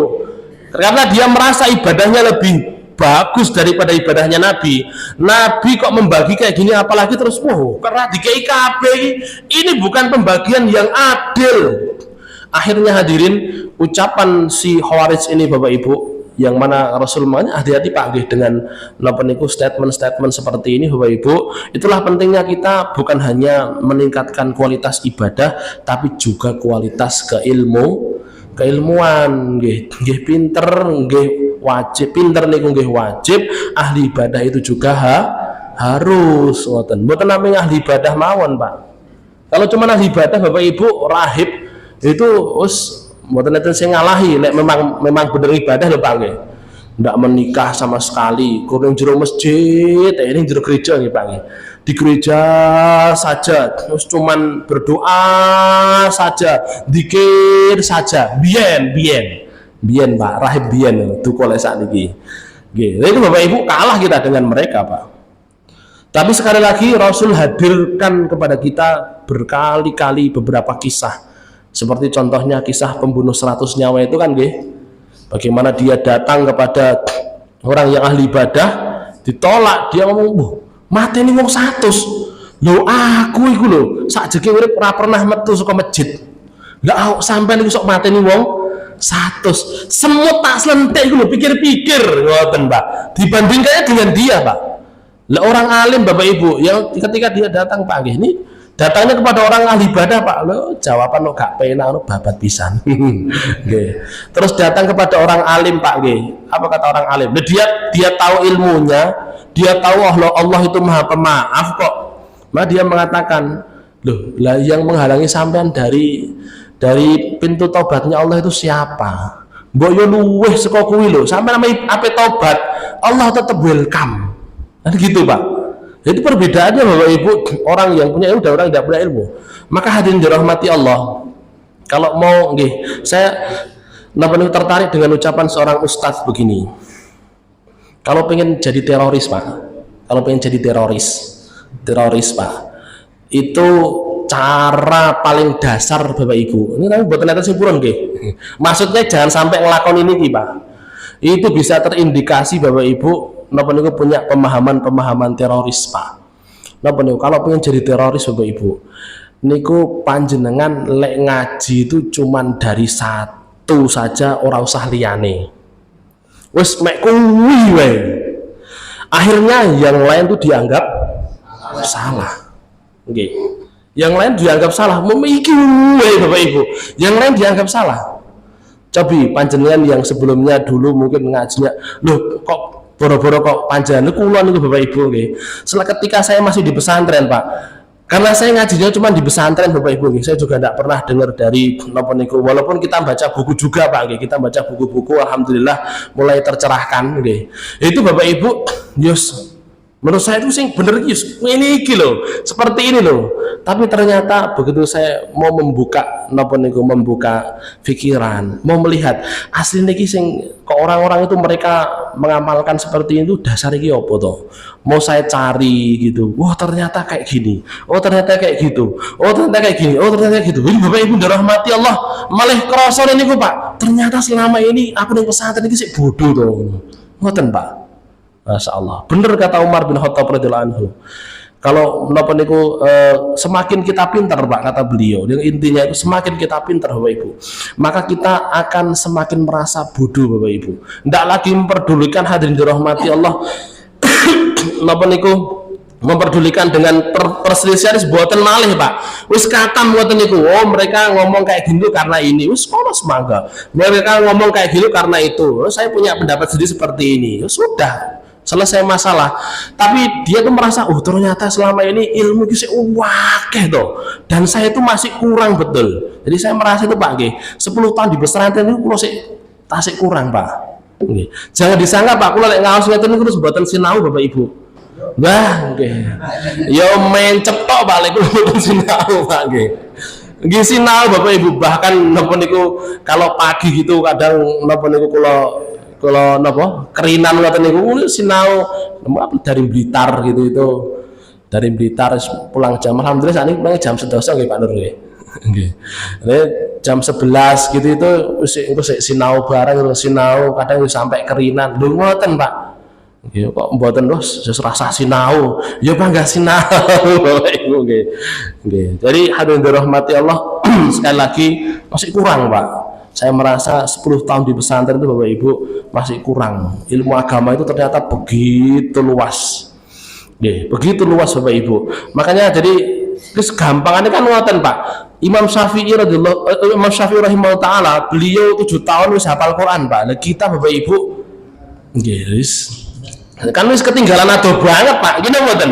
Karena dia merasa ibadahnya lebih bagus daripada ibadahnya Nabi. Nabi kok membagi kayak gini, apalagi terus karena di KIKB ini bukan pembagian yang adil. Akhirnya hadirin, ucapan si Khawarij ini Bapak Ibu, yang mana Rasulullah hati-hati Pak nggih dengan napa niku statement-statement seperti ini Bapak Ibu. Itulah pentingnya kita bukan hanya meningkatkan kualitas ibadah tapi juga kualitas keilmuan nggih pinter nggih wajib, pinter niku nggih wajib, ahli ibadah itu juga harus ngoten. Mboten namanya ahli ibadah mawon Pak. Kalau cuma ahli ibadah Bapak Ibu rahib itu mboten enten sing ngalahi nek memang bener ibadah lho Pak nggih. Ndak menikah sama sekali, kurang jero masjid, ini jero gereja nggih Pak nggih. Di gereja saja, terus cuman berdoa saja, zikir saja, biyen Pak, rahib biyen duka lek sakniki. Nggih, itu Bapak Ibu kalah kita dengan mereka Pak. Tapi sekali lagi Rasul hadirkan kepada kita berkali-kali beberapa kisah. Seperti contohnya kisah pembunuh 100 nyawa itu kan nggih. Bagaimana dia datang kepada orang yang ahli ibadah, ditolak, dia ngomong, mati ini wong 100. Lho aku iku lho, sakjeke urip ora pernah metu saka masjid. Lah sampean iku sok mati ini wong 100. Semut tak selentik iku lho, pikir-pikir ngoten, Pak. Dibandingkannya dengan dia, Pak. Lah orang alim Bapak Ibu, yang ketika dia datang Pak nggih ini datangnya kepada orang ahli ibadah Pak, lo jawaban lo gak penak lo babat pisan. Terus datang kepada orang alim Pak nggih. Apa kata orang alim? Dia tahu ilmunya, dia tahu Allah itu Maha Pemaaf kok. Maka dia mengatakan, loh, lah yang menghalangi sampean dari pintu tobatnya Allah itu siapa? Mbok yo luweh saka kuwi lho, sampean ape tobat, Allah tetap welcome. Kan gitu Pak. Jadi perbedaannya Bapak Ibu, orang yang punya ilmu dan orang yang tidak punya ilmu. Maka hadirin dirahmati Allah. Kalau mau nggih, saya tertarik dengan ucapan seorang ustadz begini. Kalau pengen jadi teroris Pak, kalau pengen jadi teroris Pak, itu cara paling dasar Bapak Ibu. Ini buat ternyata simpulkan nggih. Maksudnya jangan sampai ngelakon ini Pak. Itu bisa terindikasi Bapak Ibu napa niku punya pemahaman teroris Pak. Napa niku kalau pengen jadi teroris Bapak Ibu, niku panjenengan lek ngaji itu cuman dari satu saja, ora usah liyane. Wis mek kuwi wae. Akhirnya yang lain tuh dianggap salah. Nggih. Yang lain dianggap salah, memiki wae Bapak Ibu. Yang lain dianggap salah. Cobi panjenengan yang sebelumnya dulu mungkin ngajinya, loh kok boro-boro kok panjenengan kula niku Bapak Ibu nggih. Setelah ketika saya masih di pesantren Pak, karena saya ngajinya cuma di pesantren Bapak Ibu nggih, saya juga tidak pernah dengar dari napa niku. Walaupun kita baca buku juga Pak nggih, kita baca buku-buku alhamdulillah mulai tercerahkan nggih. Itu Bapak Ibu, yus menurut saya itu sing bener ini loh, seperti ini loh. Tapi ternyata begitu saya mau membuka membuka pikiran, mau melihat asli niki sing kok orang-orang itu mereka mengamalkan seperti itu, dasar iki apa toh? Mau saya cari gitu. Wah, ternyata kayak gini. Oh, ternyata kayak gitu. Oh, ternyata kayak gini. Oh, ternyata kayak gitu. Ini Bapak Ibu dirahmati Allah, malah krasa niku Pak. Ternyata selama ini aku ning pesantren iki sik bodoh to. Ngoten Pak. Masya Allah, bener kata Umar bin Khattab radhiyallahu anhu. Kalau semakin kita pintar Pak, kata beliau, yang intinya itu semakin kita pintar Bapak Ibu, maka kita akan semakin merasa bodoh Bapak Ibu. Tidak lagi memperdulikan hadirin dirahmati Allah, memperdulikan dengan perselisihan buatan malih Pak. Wis katam buatan itu, oh mereka ngomong kayak gitu karena ini, wis kono semangga. Mereka ngomong kayak gitu karena itu. Oh, saya punya pendapat sendiri seperti ini. Ya, sudah. Selesai masalah. Tapi dia tuh merasa, oh ternyata selama ini ilmu itu wakeh toh, dan saya itu masih kurang betul. Jadi saya merasa itu Pak nggih, 10 tahun di pesantren itu kulo tasik kurang Pak. Nggih. Jangan disangka Pak kulo lek ngaos ngeten niku terus mboten sinau Bapak Ibu. Wah, nggih. Ya main cetok balik kulo mboten sinau Pak nggih. Nggih sinau Bapak Ibu, bahkan napa niku kalau pagi gitu kadang napa niku kalau kerinan ngoten niku sinau dari Blitar gitu itu Dari Blitar pulang jam, alhamdulillah saat ini pulang jam 11 nggih Pak Nur nggih. Nggih. Jam 11 gitu itu engko sinau bareng sinau kadang sampai kerinan. Lho ngoten Pak. Nggih kok mboten terus rasa sinau. Ya bangga sinau Bapak Ibu nggih. Nggih. Jadi hadirin dirahmati Allah sekali lagi masih kurang Pak. Saya merasa 10 tahun di pesantren itu Bapak Ibu masih kurang. Ilmu agama itu ternyata begitu luas. Begitu luas Bapak Ibu. Makanya jadi terus gampangannya kan ngoten Pak. Imam Syafi'i rahimahullah taala, beliau 7 tahun wis hafal Quran Pak. Nah kita Bapak Ibu yes. Kan wis ketinggalan ado banget Pak. Gini ngoten.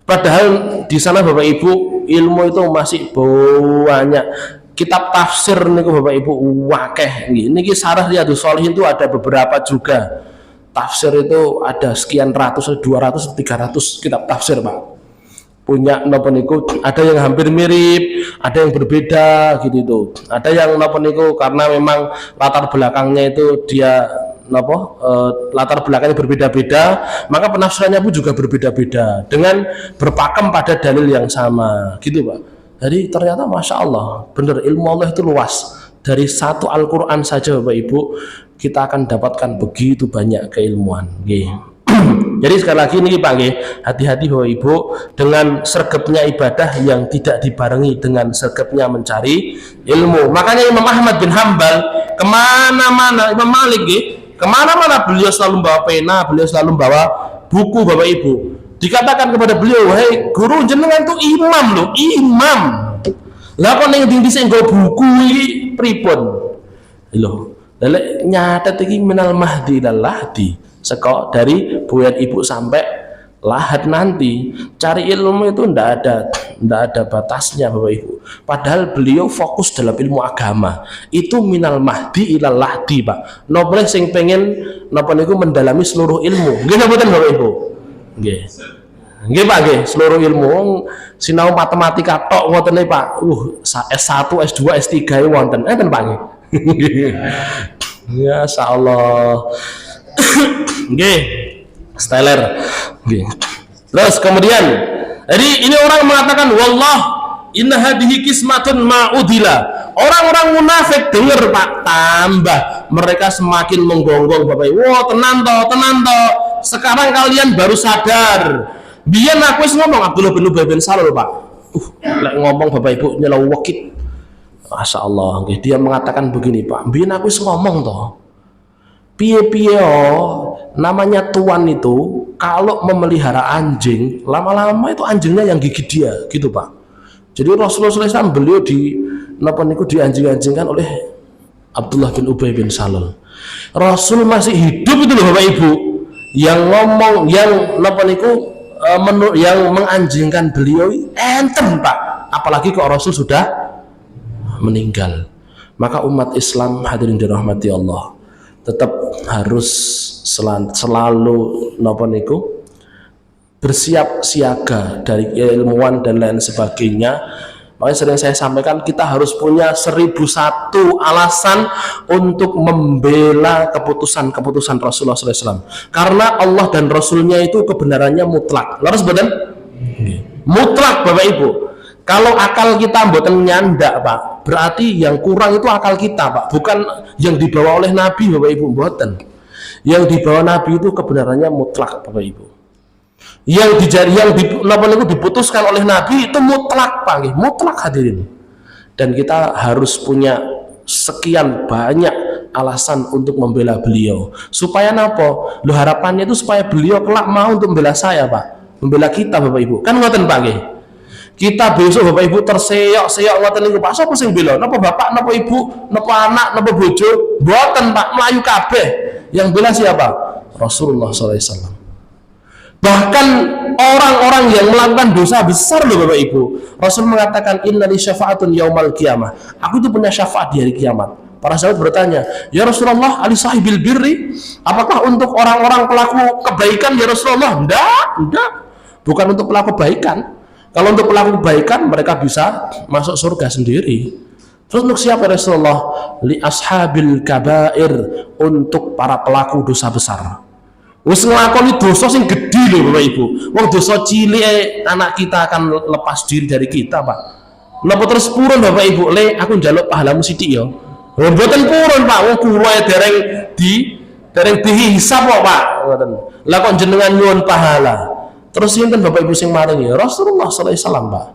Padahal di sana Bapak Ibu ilmu itu masih banyak. Kitab tafsir niku Bapak Ibu wakeh. Niki Syarah Riyadhus Shalihin itu ada beberapa juga. Tafsir itu ada sekian ratus, 200, 300 kitab tafsir Pak. Punya napa niku ada yang hampir mirip, ada yang berbeda gitu itu. Ada yang napa niku karena memang latar belakangnya itu dia napa latar belakangnya berbeda-beda, maka penafsirannya pun juga berbeda-beda dengan berpakem pada dalil yang sama gitu Pak. Jadi ternyata Masya Allah bener ilmu Allah itu luas. Dari satu Al-Quran saja Bapak Ibu kita akan dapatkan begitu banyak keilmuan. Jadi sekali lagi ini Pak, hati-hati Bapak Ibu dengan sergapnya ibadah yang tidak dibarengi dengan sergapnya mencari ilmu. Makanya Imam Ahmad bin Hambal kemana-mana, Imam Malik kemana-mana beliau selalu bawa pena, beliau selalu bawa buku Bapak Ibu. Dikatakan kepada beliau, hei guru jenengan tuh imam loh, imam. Lah kok ning ndi sing nggo buku iki pripun? Lho, lek nyatet iki minal mahdi ilal lahdi. Seko dari buyut ibu sampai lahat nanti. Cari ilmu itu ndak ada batasnya Bapak Ibu. Padahal beliau fokus dalam ilmu agama. Itu minal mahdi ilal lahdi, Pak. Napa sing pengen napa niku mendalami seluruh ilmu. Nggih mboten Bapak Ibu? Nggih. Nggih Pak nggih, seluruh ilmu sinau matematika tok ngoten Pak. S1, S2, S3 wonten. Enten Pak nggih. Ya insyaallah. Nggih. Steller. Nggih. Terus kemudian jadi ini orang mengatakan wallah inna hadhihi kismatun ma'udila. Orang-orang munafik dengar Pak, tambah mereka semakin menggonggong Bapak Ibu. Wah, tenan toh. Sekarang kalian baru sadar. Biar aku ngomong Abdullah bin Ubay bin Salul Pak. Lek ngomong Bapak Ibu nyelau wakit. Masya Allah, dia mengatakan begini Pak. Biar aku ngomong toh. Piye-piye namanya tuan itu kalau memelihara anjing, lama-lama itu anjingnya yang gigit dia, gitu Pak. Jadi Rasulullah SAW beliau dianjing-anjingkan oleh Abdullah bin Ubay bin Salul. Rasul masih hidup itu loh Bapak Ibu. Yang ngomong, yang menganjingkan beliau enten Pak, apalagi kok Rasul sudah meninggal. Maka umat Islam hadirin dirahmati Allah tetap harus selalu bersiap siaga dari ilmuwan dan lain sebagainya. Makanya sering saya sampaikan kita harus punya 1001 alasan untuk membela keputusan Rasulullah SAW. Karena Allah dan Rasulnya itu kebenarannya mutlak. Lalu sebenarnya mutlak Bapak Ibu. Kalau akal kita mboten nyandak Pak, berarti yang kurang itu akal kita Pak, bukan yang dibawa oleh Nabi Bapak Ibu, mboten. Yang dibawa Nabi itu kebenarannya mutlak Bapak Ibu. Yang diputuskan oleh Nabi itu mutlak Pak, mutlak hadirin. Dan kita harus punya sekian banyak alasan untuk membela beliau. Supaya napa? Lo harapannya itu supaya beliau kelak mau untuk membela saya Pak, membela kita Bapak Ibu. Kan ngoten Pak nggih. Kita besok Bapak Ibu terseok-seok ngoten niku Pak, sapa sing bela? Napa bapak, napa ibu, napa anak, napa bojo? Mboten Pak, melayu kabeh. Yang bela siapa? Rasulullah SAW. Bahkan orang-orang yang melakukan dosa besar loh Bapak Ibu, Rasul mengatakan innali syafa'atun yaumal qiyamah. Aku itu punya syafaat di hari kiamat. Para sahabat bertanya, ya Rasulullah, ali sahibil birri, apakah untuk orang-orang pelaku kebaikan ya Rasulullah? Enggak. Bukan untuk pelaku kebaikan. Kalau untuk pelaku kebaikan mereka bisa masuk surga sendiri. Terus untuk siapa Rasulullah? Li ashabil kabair, untuk para pelaku dosa besar. Wis nglakoni dosa sing gedhe lho Bapak Ibu. Wong dosa cilik anak kita akan lepas diri dari kita, Pak. Napa terus purun Bapak Ibu, le aku njaluk pahalamu sithik ya. Lha mboten purun, Pak. Wong kula dereng dihisab kok, Pak. Ngoten. Lah kok jenengan nyuwun pahala. Terus sinten Bapak Ibu sing maringi? Rasulullah sallallahu alaihi wasallam, Pak.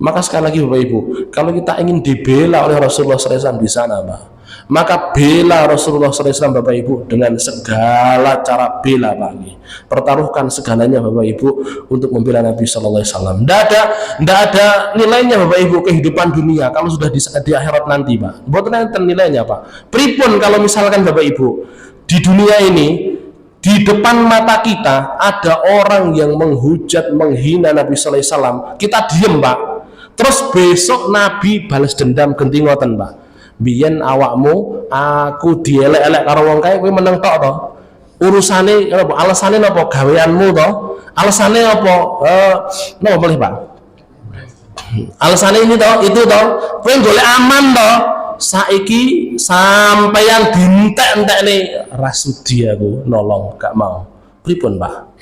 Maka sekali lagi Bapak Ibu, kalau kita ingin dibela oleh Rasulullah sallallahu alaihi wasallam di sana, Pak, maka bela Rasulullah SAW Bapak Ibu dengan segala cara bela Pak. Pertaruhkan segalanya Bapak Ibu untuk membela Nabi Sallallahu Alaihi Wasallam. Tidak ada nilainya Bapak Ibu kehidupan dunia kalau sudah di akhirat nanti Pak. Buat nanti nilainya Pak. Pripun kalau misalkan Bapak Ibu di dunia ini di depan mata kita ada orang yang menghujat, menghina Nabi Sallallahu Alaihi Wasallam, kita diem Pak. Terus besok Nabi balas dendam genti ngoten Pak. Biyen awakmu aku dielek-elek karo wong kae kowe meneng tok to. Urusane apa? Alasane napa gaweanmu to? Alasane apa? Napa boleh, Pak? Alasane ini to, itu to. Kowe golek aman to. Saiki sampeyan dientek-entekne rasudi aku nolong gak mau. Pripun, Pak?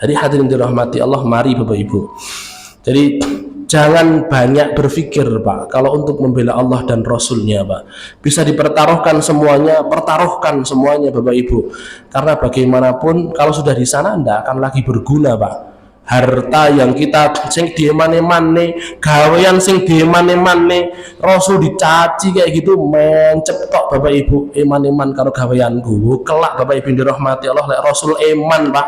Jadi hadirin dirahmati Allah, mari Bapak Ibu. Jadi jangan banyak berpikir Pak, kalau untuk membela Allah dan Rasulnya Pak, bisa dipertaruhkan semuanya, pertaruhkan semuanya Bapak Ibu, karena bagaimanapun kalau sudah di sana tidak akan lagi berguna Pak. Harta yang kita sing diemane-mane, gawean sing diemane-mane, Rasul dicaci kayak gitu, mencep tok Bapak Ibu, eman-eman karo gaweanku, kelak Bapak Ibu dirahmati Allah, lek Rasul eman Pak,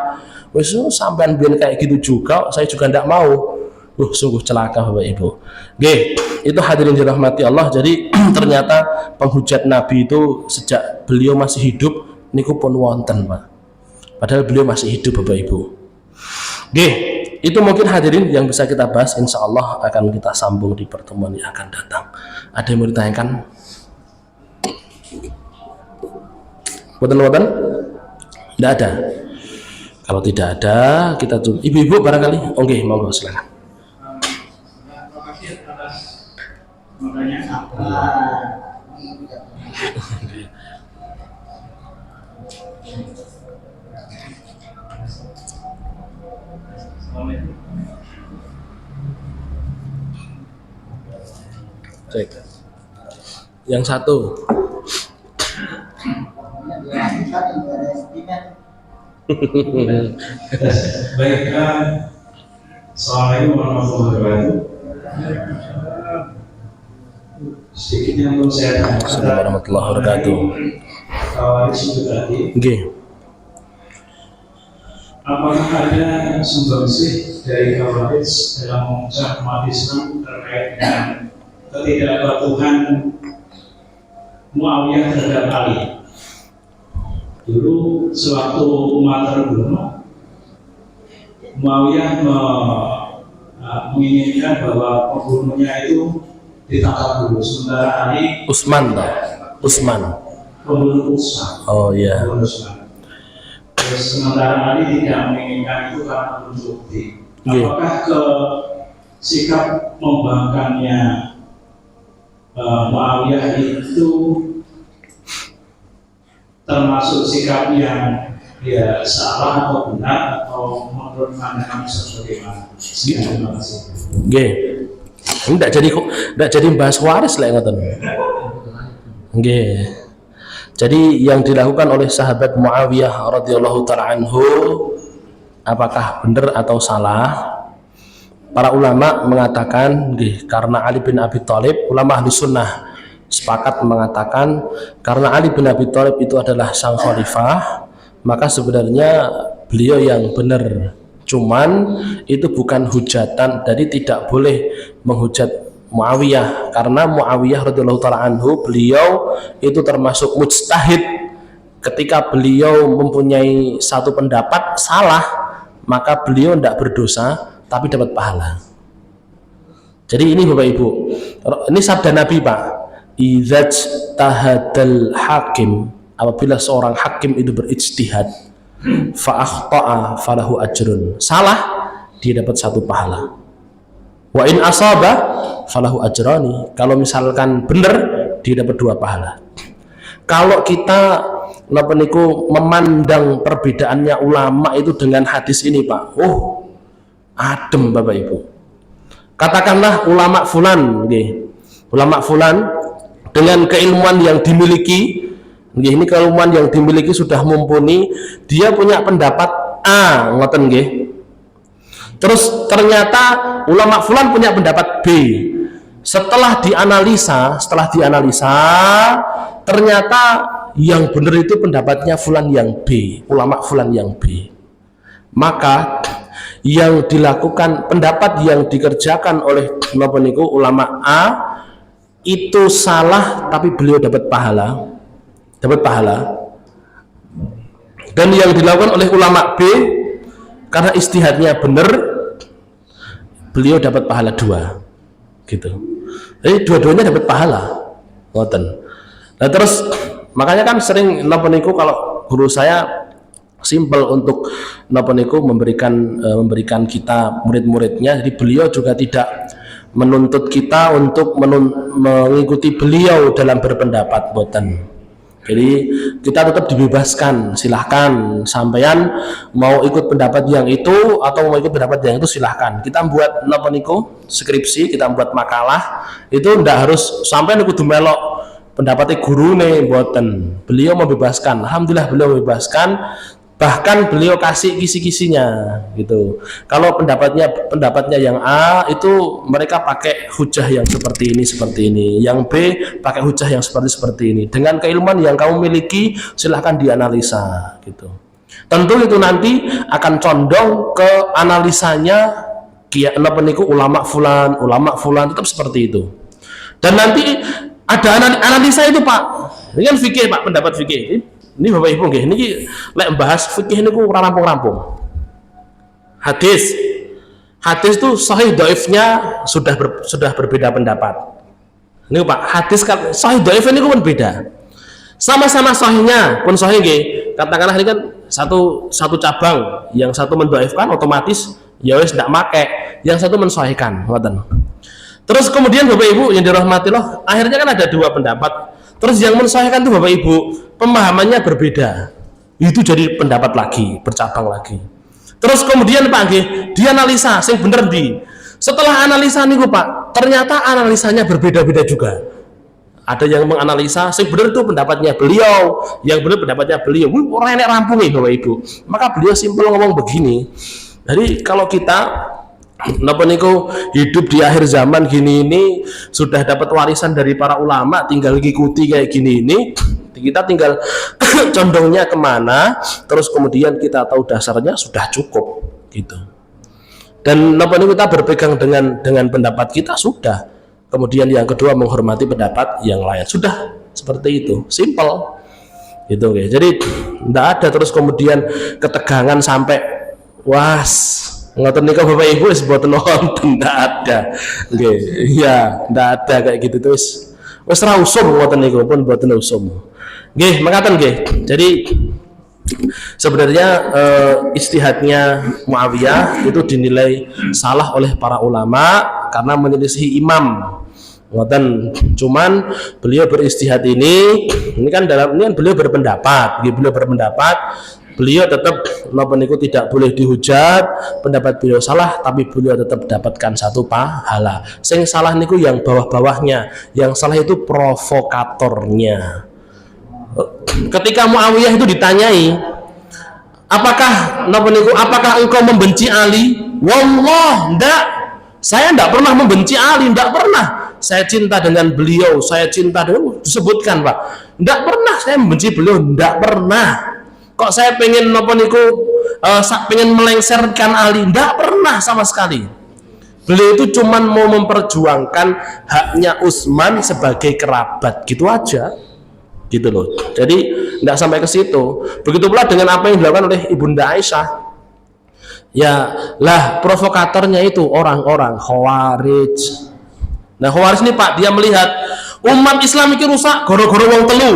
wis sampean biyen kayak gitu juga, saya juga tidak mau. Sungguh celaka Bapak Ibu. Oke, itu hadirin dirahmati Allah. Jadi ternyata penghujat Nabi itu sejak beliau masih hidup niku pun wonten Pak. Padahal beliau masih hidup Bapak Ibu. Oke, itu mungkin hadirin yang bisa kita bahas. Insya Allah akan kita sambung di pertemuan yang akan datang. Ada yang mau ditanyakan? Boten-boten? Tidak ada. Kalau tidak ada, kita tunggu. Ibu-ibu barangkali. Oke, monggo silakan. Makanya apa? Cek. Yang satu. Baik, Assalamualaikum warahmatullahi wabarakatuh. Sedikit yang belum saya tanyakan. Assalamualaikum warahmatullahi wabarakatuh. Kawaris itu tadi. Oke. Apakah ada sumbangsih dari Kawaris dalam mengucap umat Islam terkait dengan ketidakpatuhan Muawiyah terhadap Ali? Dulu sewaktu umat terbunuh, Muawiyah menginginkan bahwa pembunuhnya itu ditangkap dulu, sementara Ali Utsman. pembunuh Utsman. Oh iya. Terus sementara Ali tidak menginginkan itu karena belum bukti. Apakah ke sikap membangkangnya Muawiyah itu termasuk sikap yang ya salah atau benar atau menurut pandangan seperti mana? Terima kasih. Oke. Ini tidak jadi bahas waris lah ngoten. Oke. Jadi yang dilakukan oleh sahabat Muawiyah radhiyallahu taala anhu apakah benar atau salah? Para ulama mengatakan karena Ali bin Abi Thalib, ulama ahli sunnah sepakat mengatakan karena Ali bin Abi Thalib itu adalah sang khalifah, maka sebenarnya beliau yang benar. Cuman itu bukan hujatan, jadi tidak boleh menghujat Muawiyah karena Muawiyah radhiyallahu taala anhu beliau itu termasuk mujtahid. Ketika beliau mempunyai satu pendapat salah, maka beliau tidak berdosa tapi dapat pahala. Jadi ini Bapak Ibu, ini sabda Nabi Pak, idzaj tahadal hakim, apabila seorang hakim itu berijtihad fa akhta'a falahu ajrun, salah dia dapat satu pahala, wa in asaba falahu ajrani, kalau misalkan benar dia dapat dua pahala. Kalau kita napa niku memandang perbedaannya ulama itu dengan hadis ini, Pak. Oh, adem Bapak Ibu. Katakanlah ulama fulan nggih. Ulama fulan dengan keilmuan yang dimiliki, nggih, ini keilmuan yang dimiliki sudah mumpuni, dia punya pendapat A, ngoten nggih. Terus ternyata ulama fulan punya pendapat B. Setelah dianalisa, ternyata yang benar itu pendapatnya fulan yang B, ulama fulan yang B. Maka yang dilakukan, pendapat yang dikerjakan oleh ulama A itu salah, tapi beliau dapat pahala. Dan yang dilakukan oleh ulama B karena istihadnya benar, beliau dapat pahala 2 gitu. Jadi dua-duanya dapat pahala, ngoten. Nah terus makanya kan sering kalau guru saya simpel untuk memberikan kita murid-muridnya. Jadi beliau juga tidak menuntut kita untuk mengikuti beliau dalam berpendapat, boten. Jadi kita tetap dibebaskan, silahkan sampean mau ikut pendapat yang itu atau mau ikut pendapat yang itu, silahkan. Kita buat skripsi, kita buat makalah, itu ndak harus sampean kudu melok pendapatnya guru nih, boten. Beliau membebaskan, alhamdulillah beliau membebaskan. Bahkan beliau kasih kisi-kisinya gitu. Kalau pendapatnya yang A itu mereka pakai hujah yang seperti ini, yang B pakai hujah yang seperti ini. Dengan keilmuan yang kamu miliki silahkan dianalisa gitu. Tentu itu nanti akan condong ke analisanya ulama fulan tetap seperti itu. Dan nanti ada analisa itu, Pak. Ini kan fikih, Pak, pendapat fikih. Ini Bapak Ibu nggih, niki lek bahas fikih niku ora rampung-rampung. Hadis itu sahih dhaifnya sudah berbeda pendapat. Ini Pak, hadis kan sahih dhaif niku pun beda. Sama-sama sahihnya pun sahih nggih. Katakanlah ini kan satu cabang, yang satu mendhaifkan otomatis ya wis ndak make, yang satu mensahihkan, ngoten. Terus kemudian Bapak Ibu yang dirahmati Allah, akhirnya kan ada 2 pendapat. Terus yang mensahihkan itu Bapak Ibu pemahamannya berbeda, itu jadi pendapat lagi, bercabang lagi. Terus kemudian Pak nggih, dianalisa sing bener di. Setelah analisa niku Pak, ternyata analisanya berbeda-beda juga. Ada yang menganalisa sing bener itu pendapatnya beliau, yang bener pendapatnya beliau. Ora enek rampunge Bapak Ibu. Maka beliau simpel ngomong begini. Jadi kalau kita hidup di akhir zaman gini ini sudah dapat warisan dari para ulama, tinggal ngikuti kayak gini ini, kita tinggal condongnya kemana, terus kemudian kita tahu dasarnya sudah cukup gitu. Dan kita berpegang dengan pendapat kita sudah. Kemudian yang kedua menghormati pendapat yang lain, sudah seperti itu, simple gitu. Jadi tidak ada terus kemudian ketegangan sampai was ngoten niku Bapak Ibu wis mboten wonten, ndak ada. Nggih, iya, ndak ada kayak gitu terus. Wis ra usum ngoten niku pun mboten usum. Nggih, mekaten nggih. Jadi sebenarnya ijtihadnya Muawiyah itu dinilai salah oleh para ulama karena menyelisihi imam. Ngoten, cuman beliau beristihad ini kan beliau berpendapat, beliau tetap tidak boleh dihujat, pendapat beliau salah, tapi beliau tetap dapatkan 1 pahala. Sing salah niku yang bawah-bawahnya, yang salah itu provokatornya. Ketika Muawiyah itu ditanyai, apakah engkau membenci Ali? Wallah, enggak. Saya enggak pernah membenci Ali, enggak pernah. Saya cinta dengan beliau, disebutkan, Pak. Enggak pernah saya membenci beliau, enggak pernah. Kok saya pengen pengen melengsarkan Ali? Enggak pernah sama sekali. Beliau itu cuma mau memperjuangkan haknya Utsman sebagai kerabat, gitu aja, gitu loh. Jadi enggak sampai ke situ. Begitu pula dengan apa yang dilakukan oleh Ibunda Aisyah. Ya lah, provokatornya itu orang-orang Khawarij. Nah Khawarij ini Pak, dia melihat umat Islam itu rusak goro-goro wong telu.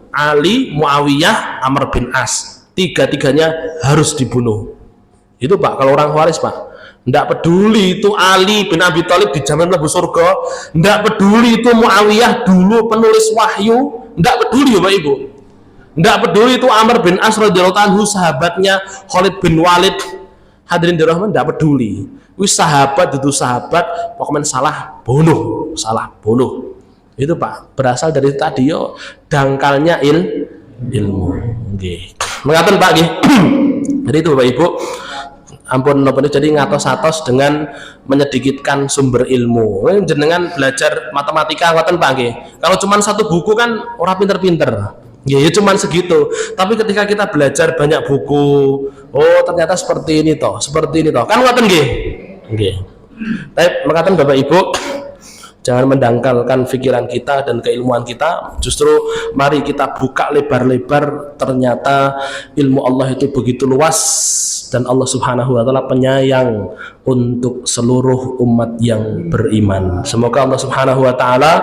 Ali, Muawiyah, Amr bin As, 3-tiganya harus dibunuh. Itu Pak, kalau orang Khawarij Pak, tidak peduli itu Ali bin Abi Thalib dijamin mlebu surga, tidak peduli itu Muawiyah dulu penulis wahyu, tidak peduli Bapak Ibu. Nggak peduli itu Amr bin As radhiyallahu anhu, sahabatnya Khalid bin Walid, hadirin dirahmati, nggak peduli. Wis sahabat itu sahabat, pokoknya salah bunuh. Itu Pak, berasal dari tadi yo dangkalnya ilmu. Nggih. Mengaten Pak nggih. Jadi itu Bapak Ibu, ampun napa jadi ngatos-atos dengan menyedikitkan sumber ilmu. Jenengan belajar matematika ngoten Pak nggih. Kalau cuma satu buku kan ora pinter-pinter. Ya cuman segitu. Tapi ketika kita belajar banyak buku, oh ternyata seperti ini toh. Kan ngoten nggih. Nggih. Tapi mengatakan Bapak Ibu, jangan mendangkalkan pikiran kita dan keilmuan kita. Justru mari kita buka lebar-lebar. Ternyata ilmu Allah itu begitu luas, dan Allah Subhanahu wa taala penyayang untuk seluruh umat yang beriman. Semoga Allah Subhanahu wa taala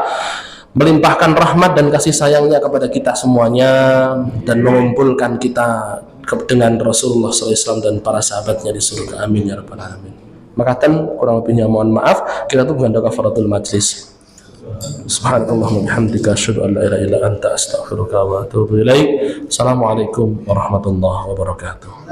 melimpahkan rahmat dan kasih sayangnya kepada kita semuanya, dan mengumpulkan kita dengan Rasulullah SAW dan para sahabatnya di surga. Amin ya rabbal alamin. Makatan kurang lebihnya mohon maaf. Kita tunggu anda kafaratul majlis. Subhanallahumma bihamdika asyhadu an la ilaha illa anta astaghfiruka wa atubu ilaik. Assalamualaikum warahmatullahi wabarakatuh.